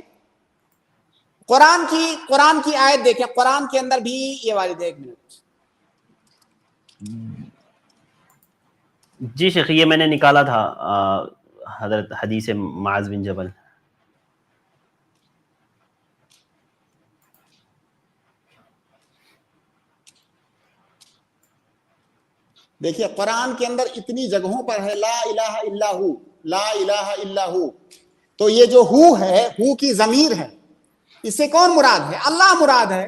قرآن کی آیت دیکھیں، قرآن کے اندر بھی یہ والی ایک منٹ
جی شیخ یہ میں نے نکالا تھا حضرت حدیث معاذ بن جبل.
دیکھیے قرآن کے اندر اتنی جگہوں پر ہے لا الہ الا ہو، لا الہ الا ہو. تو یہ جو ہو ہے، ہو کی ضمیر ہے، اس سے کون مراد ہے؟ اللہ مراد ہے.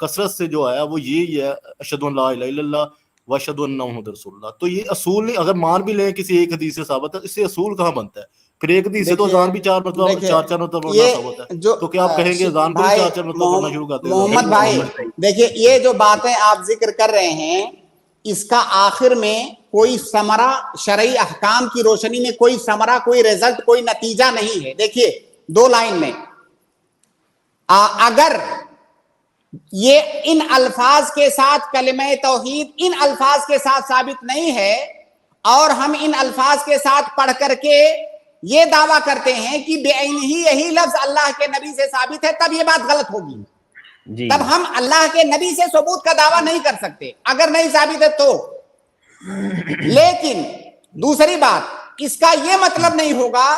کثرت سے جو آیا وہ یہی ہے اشہد ان لا الہ الا اللہ و اشہد ان محمد رسول اللہ. تو یہ اصول نہیں, اگر مان بھی لیں کسی ایک حدیث سے ثابت ہے, اس سے اصول کہاں بنتا ہے؟ پھر ایک حدیث سے تو اذان بھی چار مرتبہ پڑھنا ثابت ہے, تو کیا آپ کہیں گے اذان کو بھی چار مرتبہ پڑھنا شروع کرتے ہیں؟
محمد بھائی دیکھیے, یہ جو باتیں آپ ذکر کر رہے ہیں اس کا آخر میں کوئی ثمرہ شرعی احکام کی روشنی میں کوئی ثمرہ, کوئی رزلٹ, کوئی نتیجہ نہیں ہے. دیکھیے 2 لائن میں, اگر یہ ان الفاظ کے ساتھ کلمہ توحید ان الفاظ کے ساتھ ثابت نہیں ہے اور ہم ان الفاظ کے ساتھ پڑھ کر کے یہ دعویٰ کرتے ہیں کہ بعینہ یہی لفظ اللہ کے نبی سے ثابت ہے, تب یہ بات غلط ہوگی. تب ہم اللہ کے نبی سے ثبوت کا دعویٰ نہیں کر سکتے اگر نہیں ثابت ہے تو. لیکن دوسری بات, اس کا یہ مطلب نہیں ہوگا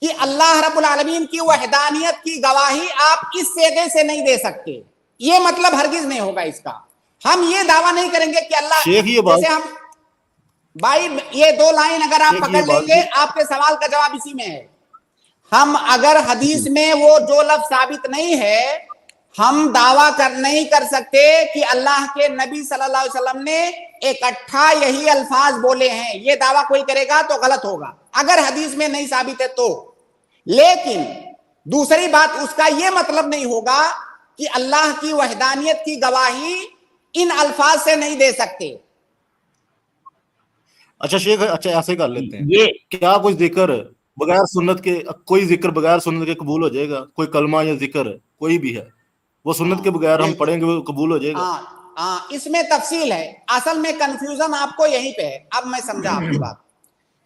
کہ اللہ رب العالمین کی وحدانیت کی گواہی آپ اس صیغے سے نہیں دے سکتے, یہ مطلب ہرگز نہیں ہوگا اس کا. ہم یہ دعویٰ نہیں کریں گے کہ اللہ, جیسے ہم بھائی یہ 2 لائن اگر آپ پکڑ لیں گے, آپ کے سوال کا جواب اسی میں ہے. ہم اگر حدیث میں وہ جو لفظ ثابت نہیں ہے, ہم دعویٰ نہیں کر سکتے کہ اللہ کے نبی صلی اللہ علیہ وسلم نے اکٹھا یہی الفاظ بولے ہیں. یہ دعویٰ کوئی کرے گا تو غلط ہوگا اگر حدیث میں نہیں ثابت ہے تو. لیکن دوسری بات, اس کا یہ مطلب نہیں ہوگا کہ اللہ کی وحدانیت کی گواہی ان الفاظ سے نہیں دے سکتے.
اچھا شیخ, اچھا ایسے کر لیتے ہیں, یہ کیا کوئی ذکر بغیر سنت کے, کوئی ذکر بغیر سنت کے قبول ہو جائے گا؟ کوئی کلمہ یا ذکر کوئی بھی ہے وہ سنت کے بغیر ہم پڑھیں گے وہ قبول ہو جائے گا؟
اس میں تفصیل ہے, اصل میں کنفیوژن آپ کو یہیں پہ ہے. اب میں سمجھا آپ کی بات.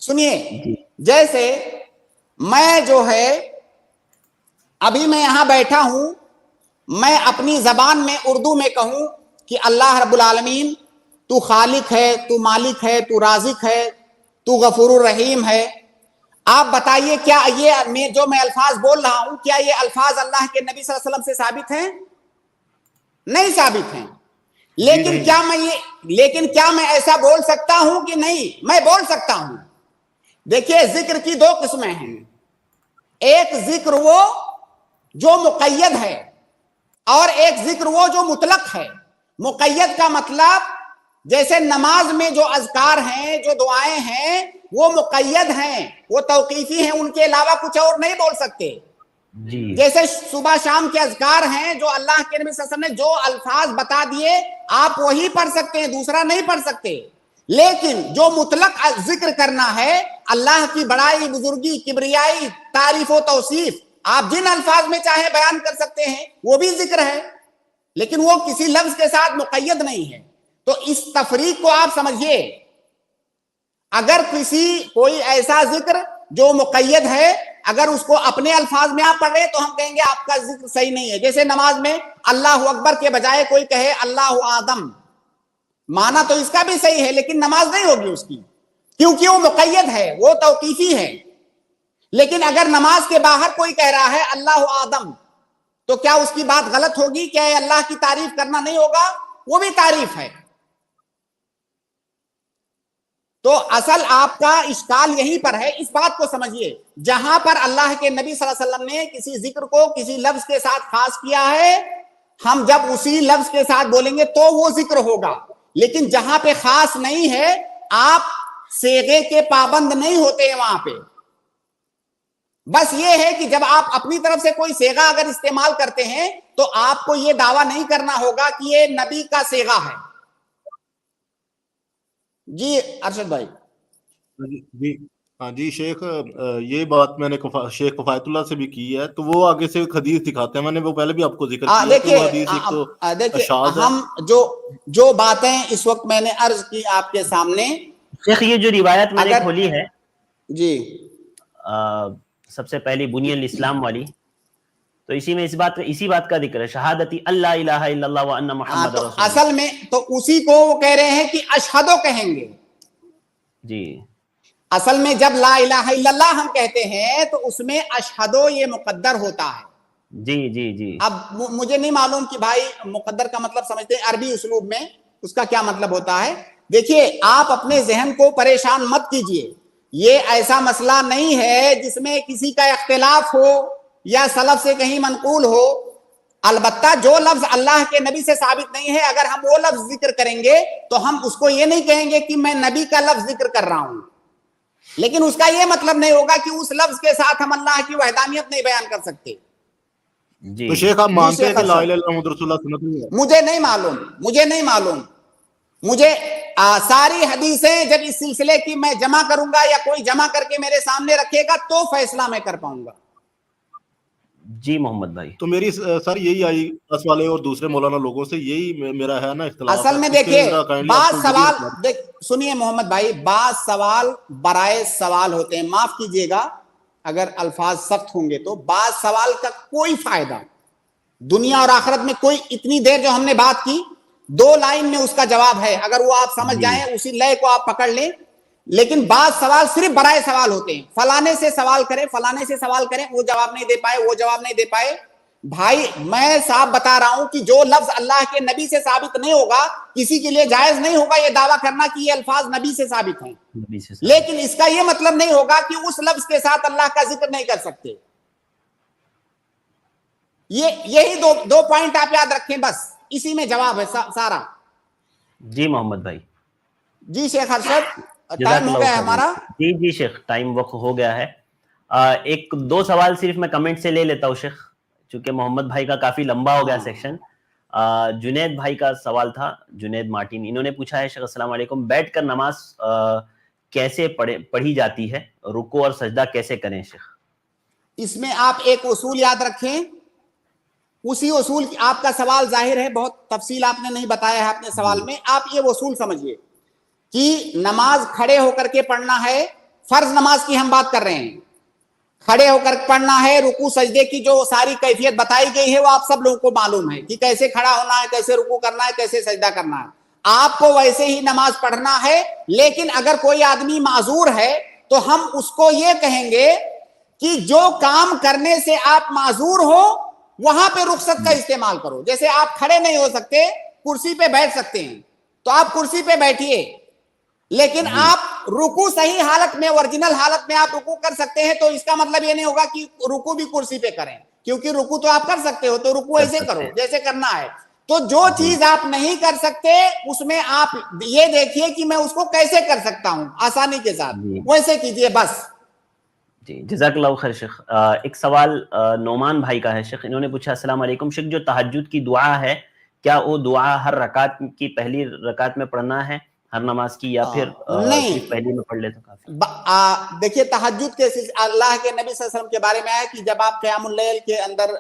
سنیے, جیسے میں جو ہے ابھی میں یہاں بیٹھا ہوں, میں اپنی زبان میں اردو میں کہوں کہ اللہ رب العالمین تو خالق ہے, تو مالک ہے, تو رازق ہے, تو غفور الرحیم ہے. آپ بتائیے کیا یہ جو میں الفاظ بول رہا ہوں کیا یہ الفاظ اللہ کے نبی صلی اللہ علیہ وسلم سے ثابت ہیں؟ نہیں ثابت ہیں. لیکن کیا میں ایسا بول سکتا ہوں کہ نہیں؟ میں بول سکتا ہوں. دیکھیے ذکر کی 2 قسمیں ہیں. ایک ذکر وہ جو مقید ہے اور ایک ذکر وہ جو مطلق ہے. مقید کا مطلب جیسے نماز میں جو اذکار ہیں, جو دعائیں ہیں, وہ مقید ہیں, وہ توقیفی ہیں, ان کے علاوہ کچھ اور نہیں بول سکتے. جیسے صبح شام کے اذکار ہیں جو اللہ کے نبی صلی اللہ علیہ وسلم نے جو الفاظ بتا دیے آپ وہی پڑھ سکتے ہیں, دوسرا نہیں پڑھ سکتے. لیکن جو مطلق ذکر کرنا ہے, اللہ کی بڑائی, بزرگی, کبریائی, تعریف و توصیف, آپ جن الفاظ میں چاہے بیان کر سکتے ہیں, وہ بھی ذکر ہے, لیکن وہ کسی لفظ کے ساتھ مقید نہیں ہے. تو اس تفریق کو آپ سمجھیے. اگر کوئی ایسا ذکر جو مقید ہے, اگر اس کو اپنے الفاظ میں آپ پڑھ رہے تو ہم کہیں گے آپ کا ذکر صحیح نہیں ہے. جیسے نماز میں اللہ اکبر کے بجائے کوئی کہے اللہ آدم, مانا تو اس کا بھی صحیح ہے لیکن نماز نہیں ہوگی اس کی, کیونکہ وہ مقید ہے, وہ توقیفی ہے. لیکن اگر نماز کے باہر کوئی کہہ رہا ہے اللہ آدم, تو کیا اس کی بات غلط ہوگی؟ کیا اللہ کی تعریف کرنا نہیں ہوگا؟ وہ بھی تعریف ہے. تو اصل آپ کا اشکال یہیں پر ہے. اس بات کو سمجھیے, جہاں پر اللہ کے نبی صلی اللہ علیہ وسلم نے کسی ذکر کو کسی لفظ کے ساتھ خاص کیا ہے, ہم جب اسی لفظ کے ساتھ بولیں گے تو وہ ذکر ہوگا. لیکن جہاں پہ خاص نہیں ہے, آپ صیغے کے پابند نہیں ہوتے ہیں وہاں پہ. بس یہ ہے کہ جب آپ اپنی طرف سے کوئی صیغہ اگر استعمال کرتے ہیں تو آپ کو یہ دعویٰ نہیں کرنا ہوگا کہ یہ نبی کا صیغہ ہے. جی ارشد بھائی.
جی ہاں جی شیخ, یہ بات میں نے شیخ کفایت اللہ سے بھی کی ہے, تو وہ آگے سے ایک حدیث دکھاتے ہیں, میں نے وہ پہلے بھی آپ کو ذکر کیا.
دیکھیے ہم جو باتیں اس وقت میں نے عرض کی آپ کے سامنے,
شیخ یہ جو روایت میں نے کھولی ہے,
جی
سب سے پہلی بنی الاسلام والی, تو اسی بات کا ذکر ہے, شہادتی اللہ الہ الا اللہ وان محمد رسول اللہ.
اصل میں تو اسی کو وہ کہہ رہے ہیں کہ اشہدو کہیں گے.
جی
اصل میں جب لا الہ الا اللہ ہم کہتے ہیں تو اس میں اشہدو یہ مقدر ہوتا ہے.
جی جی جی.
اب مجھے نہیں معلوم کہ بھائی مقدر کا مطلب سمجھتے ہیں عربی اسلوب میں اس کا کیا مطلب ہوتا ہے. دیکھیے آپ اپنے ذہن کو پریشان مت کیجئے, یہ ایسا مسئلہ نہیں ہے جس میں کسی کا اختلاف ہو یا سلف سے کہیں منقول ہو. البتہ جو لفظ اللہ کے نبی سے ثابت نہیں ہے اگر ہم وہ لفظ ذکر کریں گے تو ہم اس کو یہ نہیں کہیں گے کہ میں نبی کا لفظ ذکر کر رہا ہوں، لیکن اس کا یہ مطلب نہیں ہوگا کہ اس لفظ کے ساتھ ہم اللہ کی وحدانیت نہیں بیان کر سکتے۔
تو شیخ آپ مانتے ہیں کہ لا الہ الا اللہ محمد رسول اللہ سنت نہیں ہے؟
مجھے نہیں معلوم، مجھے ساری حدیثیں جب اس سلسلے کی میں جمع کروں گا یا کوئی جمع کر کے میرے سامنے رکھے گا تو فیصلہ میں کر پاؤں گا۔
جی محمد بھائی،
تو میری سر یہی آئی اس والے اور دوسرے مولانا لوگوں سے، یہی میرا ہے نا اختلاف۔
اصل میں دیکھیے بعض سوال سنیے محمد بھائی، بعض سوال برائے سوال ہوتے ہیں، معاف کیجئے گا اگر الفاظ سخت ہوں گے تو، بعض سوال کا کوئی فائدہ دنیا اور آخرت میں کوئی، اتنی دیر جو ہم نے بات کی 2 لائن میں اس کا جواب ہے، اگر وہ آپ سمجھ جائیں اسی لئے کو آپ پکڑ لیں، لیکن بعض سوال صرف برائے سوال ہوتے ہیں، فلانے سے سوال کریں، فلانے سے سوال کریں، وہ جواب نہیں دے پائے، وہ جواب نہیں دے پائے۔ بھائی میں صاحب بتا رہا ہوں کہ جو لفظ اللہ کے نبی سے ثابت نہیں ہوگا کسی کے لیے جائز نہیں ہوگا یہ دعویٰ کرنا کہ یہ الفاظ نبی سے ثابت ہیں، لیکن اس کا یہ مطلب نہیں ہوگا کہ اس لفظ کے ساتھ اللہ کا ذکر نہیں کر سکتے۔ یہی دو پوائنٹ آپ یاد رکھیں، بس اسی میں جواب ہے سارا۔
جی محمد بھائی۔
جی شیخ ارشد، ٹائم ہو گیا ہے ہمارا۔
جی شیخ، ٹائم وقت ہو گیا ہے۔ 1-2 سوال صرف میں کمنٹ سے لے لیتا ہوں شیخ، چونکہ محمد بھائی کا کافی لمبا ہو گیا سیکشن۔ جنید بھائی کا سوال تھا، جنید مارٹین، انہوں نے پوچھا ہے شیخ السلام علیکم، بیٹھ کر نماز کیسے پڑھی جاتی ہے، رکوع اور سجدہ کیسے کریں شیخ؟
اس میں آپ ایک اصول یاد رکھیں، اسی اصول کی، آپ کا سوال ظاہر ہے بہت تفصیل آپ نے نہیں بتایا ہے اپنے سوال میں، آپ یہ اصول سمجھیے کہ نماز کھڑے ہو کر کے پڑھنا ہے، فرض نماز کی ہم بات کر رہے ہیں، کھڑے ہو کر پڑھنا ہے، رکوع سجدے کی جو ساری کیفیت بتائی گئی ہے وہ آپ سب لوگوں کو معلوم ہے کہ کیسے کھڑا ہونا ہے، کیسے رکوع کرنا ہے، کیسے سجدہ کرنا ہے، آپ کو ویسے ہی نماز پڑھنا ہے۔ لیکن اگر کوئی آدمی معذور ہے تو ہم اس کو یہ کہیں گے کہ جو کام کرنے سے آپ معذور ہو وہاں پہ رخصت کا استعمال کرو، جیسے آپ کھڑے نہیں ہو سکتے کرسی پہ بیٹھ سکتے ہیں تو آپ کرسی پہ بیٹھیے، لیکن آپ رکوع صحیح حالت میں، اوریجنل حالت میں آپ رکوع کر سکتے ہیں، تو اس کا مطلب یہ نہیں ہوگا کہ رکوع بھی کرسی پہ کریں، کیونکہ رکوع تو آپ کر سکتے ہو، تو رکوع ایسے کرو جیسے کرنا ہے۔ تو جو چیز آپ نہیں کر سکتے اس میں آپ یہ دیکھیے کہ میں اس کو کیسے کر سکتا ہوں آسانی کے ساتھ، ویسے کیجئے بس۔
جی جزاک اللہ خیر شیخ۔ ایک سوال نعمان بھائی کا ہے شیخ، انہوں نے پوچھا السلام علیکم شیخ، جو تہجد کی دعا ہے کیا وہ دعا ہر رکعت کی پہلی رکعت میں پڑھنا ہے ہر نماز کی، یا پھر صرف پہلی میں پڑھ لے تو کافی؟
دیکھیے تہجد کے اللہ کے نبی صلی اللہ علیہ وسلم کے بارے میں ہے کہ جب آپ قیام اللیل کے اندر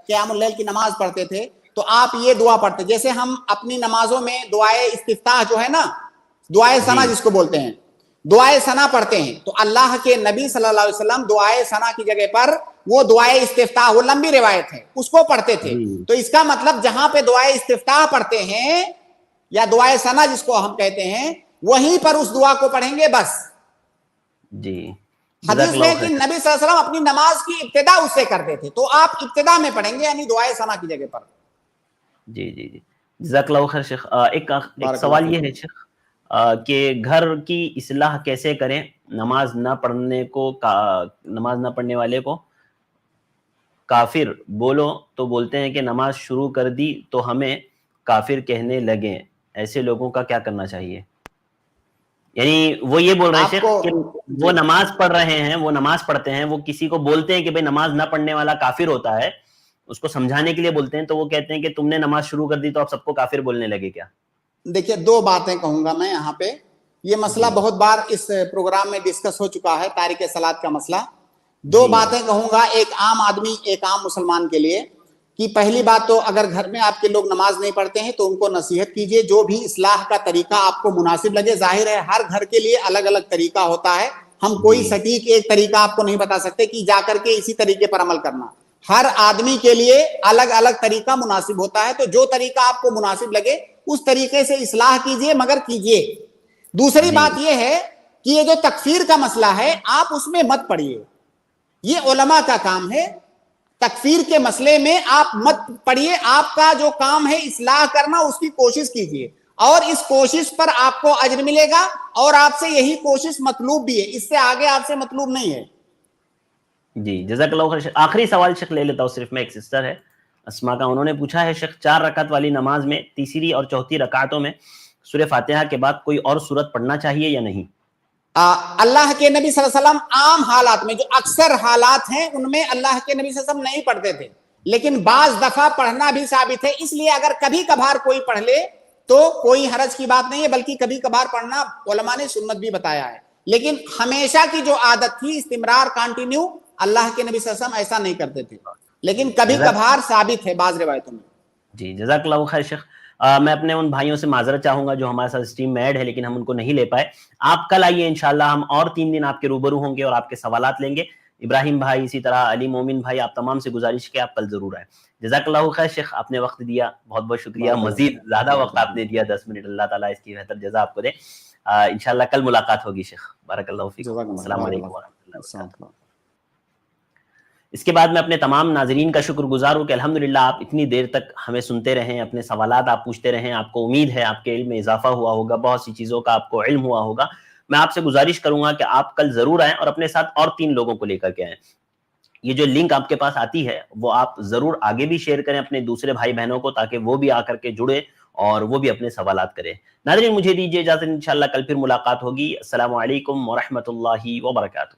قیام اللیل کی نماز پڑھتے تھے تو آپ یہ دعا پڑھتے، جیسے ہم اپنی نمازوں میں دعائے استفتاح جو ہے نا، دعائے ثنا جس کو بولتے ہیں، دعائے ثنا پڑھتے ہیں، تو اللہ کے نبی صلی اللہ علیہ وسلم دعائے ثنا کی جگہ پر وہ دعائے استفتاح، وہ لمبی روایت ہے، اس کو پڑھتے تھے۔ تو اس کا مطلب جہاں پہ دعائے استفتاح پڑھتے ہیں یا دعائے ثنا جس کو ہم کہتے ہیں وہیں پر اس دعا کو پڑھیں گے بس۔
جی
حدیث میں کہ نبی صلی اللہ علیہ وسلم اپنی نماز کی ابتدا اس سے کرتے تھے، تو آپ ابتدا میں پڑھیں گے یعنی دعائے ثنا کی جگہ پر۔
جی جزاک اللہ خیر شیخ۔ ایک سوال یہ ہے شیخ کہ گھر کی اصلاح کیسے کریں، نماز نہ پڑھنے والے کو کافر بولو تو بولتے ہیں کہ نماز شروع کر دی تو ہمیں کافر کہنے لگے، ایسے لوگوں کا کیا کرنا چاہیے؟ یعنی وہ یہ بول رہے ہیں شیخ کہ وہ نماز پڑھ رہے ہیں، وہ نماز پڑھتے ہیں، وہ کسی کو بولتے ہیں کہ بھئی نماز نہ پڑھنے والا کافر ہوتا ہے، اس کو سمجھانے کے لیے بولتے ہیں، تو وہ کہتے ہیں کہ تم نے نماز شروع کر دی تو آپ سب کو کافر بولنے لگے کیا؟
دیکھیے 2 باتیں کہوں گا میں یہاں پہ، یہ مسئلہ بہت بار اس پروگرام میں ڈسکس ہو چکا ہے، تارک صلاۃ کا مسئلہ۔ 2 باتیں کہوں گا ایک عام آدمی، ایک عام مسلمان کے لیے، کہ پہلی بات تو اگر گھر میں آپ کے لوگ نماز نہیں پڑھتے ہیں تو ان کو نصیحت کیجئے، جو بھی اصلاح کا طریقہ آپ کو مناسب لگے، ظاہر ہے ہر گھر کے لیے الگ الگ طریقہ ہوتا ہے، ہم کوئی سٹیک ایک طریقہ آپ کو نہیں بتا سکتے کہ جا کر کے اسی طریقے پر عمل کرنا، ہر آدمی کے لیے الگ الگ طریقہ مناسب ہوتا ہے، تو جو طریقہ آپ کو مناسب لگے اس طریقے سے اصلاح کیجئے، مگر کیجئے۔ دوسری بات یہ ہے کہ یہ جو تکفیر کا مسئلہ ہے آپ اس میں مت پڑھیے، یہ علماء کا کام ہے، تکفیر کے مسئلے میں آپ مت پڑھیے، آپ کا جو کام ہے اصلاح کرنا، اس کی کوشش کیجئے، اور اس کوشش پر آپ کو اجر ملے گا، اور آپ سے یہی کوشش مطلوب بھی ہے، اس سے آگے آپ سے مطلوب نہیں ہے۔
جی جزاک اللہ خیر۔ آخری سوال شیخ لے لیتا ہوں صرف میں، ایک سسٹر ہے اسما کا، انہوں نے پوچھا ہے شیخ 4 رکعت والی نماز میں تیسری اور چوتھی رکعتوں میں سورہ فاتحہ کے بعد کوئی اور سورت پڑھنا چاہیے یا نہیں؟
اللہ کے نبی صلی اللہ علیہ وسلم عام حالات میں، جو اکثر حالات ہیں ان میں اللہ کے نبی صلی اللہ علیہ وسلم نہیں پڑھتے تھے، لیکن بعض دفعہ پڑھنا بھی ثابت ہے، اس لیے اگر کبھی کبھار کوئی پڑھ لے تو کوئی حرج کی بات نہیں ہے، بلکہ کبھی کبھار پڑھنا علماء نے سنت بھی بتایا ہے، لیکن ہمیشہ کی جو عادت تھی استمرار کانٹینیو اللہ کے نبی صلی اللہ علیہ وسلم ایسا نہیں کرتے تھے، لیکن کبھی کبھار ثابت ہے بعض روایتوں میں۔
جی جزاک اللہ خیر شیخ۔ میں اپنے ان بھائیوں سے معذرت چاہوں گا جو ہمارے ساتھ اسٹریم میں ایڈ ہے لیکن ہم ان کو نہیں لے پائے۔ آپ کل آئیے انشاءاللہ، ہم اور 3 دن آپ کے روبرو ہوں گے اور آپ کے سوالات لیں گے۔ ابراہیم بھائی، اسی طرح علی مومن بھائی، آپ تمام سے گزارش کہ آپ کل ضرور آئیں۔ جزاک اللہ خیر شیخ، آپ نے وقت دیا، بہت بہت شکریہ، مزید زیادہ وقت آپ نے دیا 10 منٹ، اللہ تعالیٰ اس کی بہتر جزا آپ کو دے۔ انشاءاللہ کل ملاقات ہوگی شیخ، بارک اللہ فیکم، السلام علیکم ورحمۃ اللہ وبرکاتہ۔ اس کے بعد میں اپنے تمام ناظرین کا شکر گزار ہوں کہ الحمدللہ آپ اتنی دیر تک ہمیں سنتے رہیں، اپنے سوالات آپ پوچھتے رہیں، آپ کو امید ہے آپ کے علم میں اضافہ ہوا ہوگا، بہت سی چیزوں کا آپ کو علم ہوا ہوگا۔ میں آپ سے گزارش کروں گا کہ آپ کل ضرور آئیں اور اپنے ساتھ اور 3 لوگوں کو لے کر کے آئیں۔ یہ جو لنک آپ کے پاس آتی ہے وہ آپ ضرور آگے بھی شیئر کریں اپنے دوسرے بھائی بہنوں کو، تاکہ وہ بھی آ کر کے جڑے اور وہ بھی اپنے سوالات کریں۔ ناظرین مجھے دیجیے اجازت، انشاءاللہ کل پھر ملاقات ہوگی۔ السلام علیکم ورحمۃ اللہ وبرکاتہ۔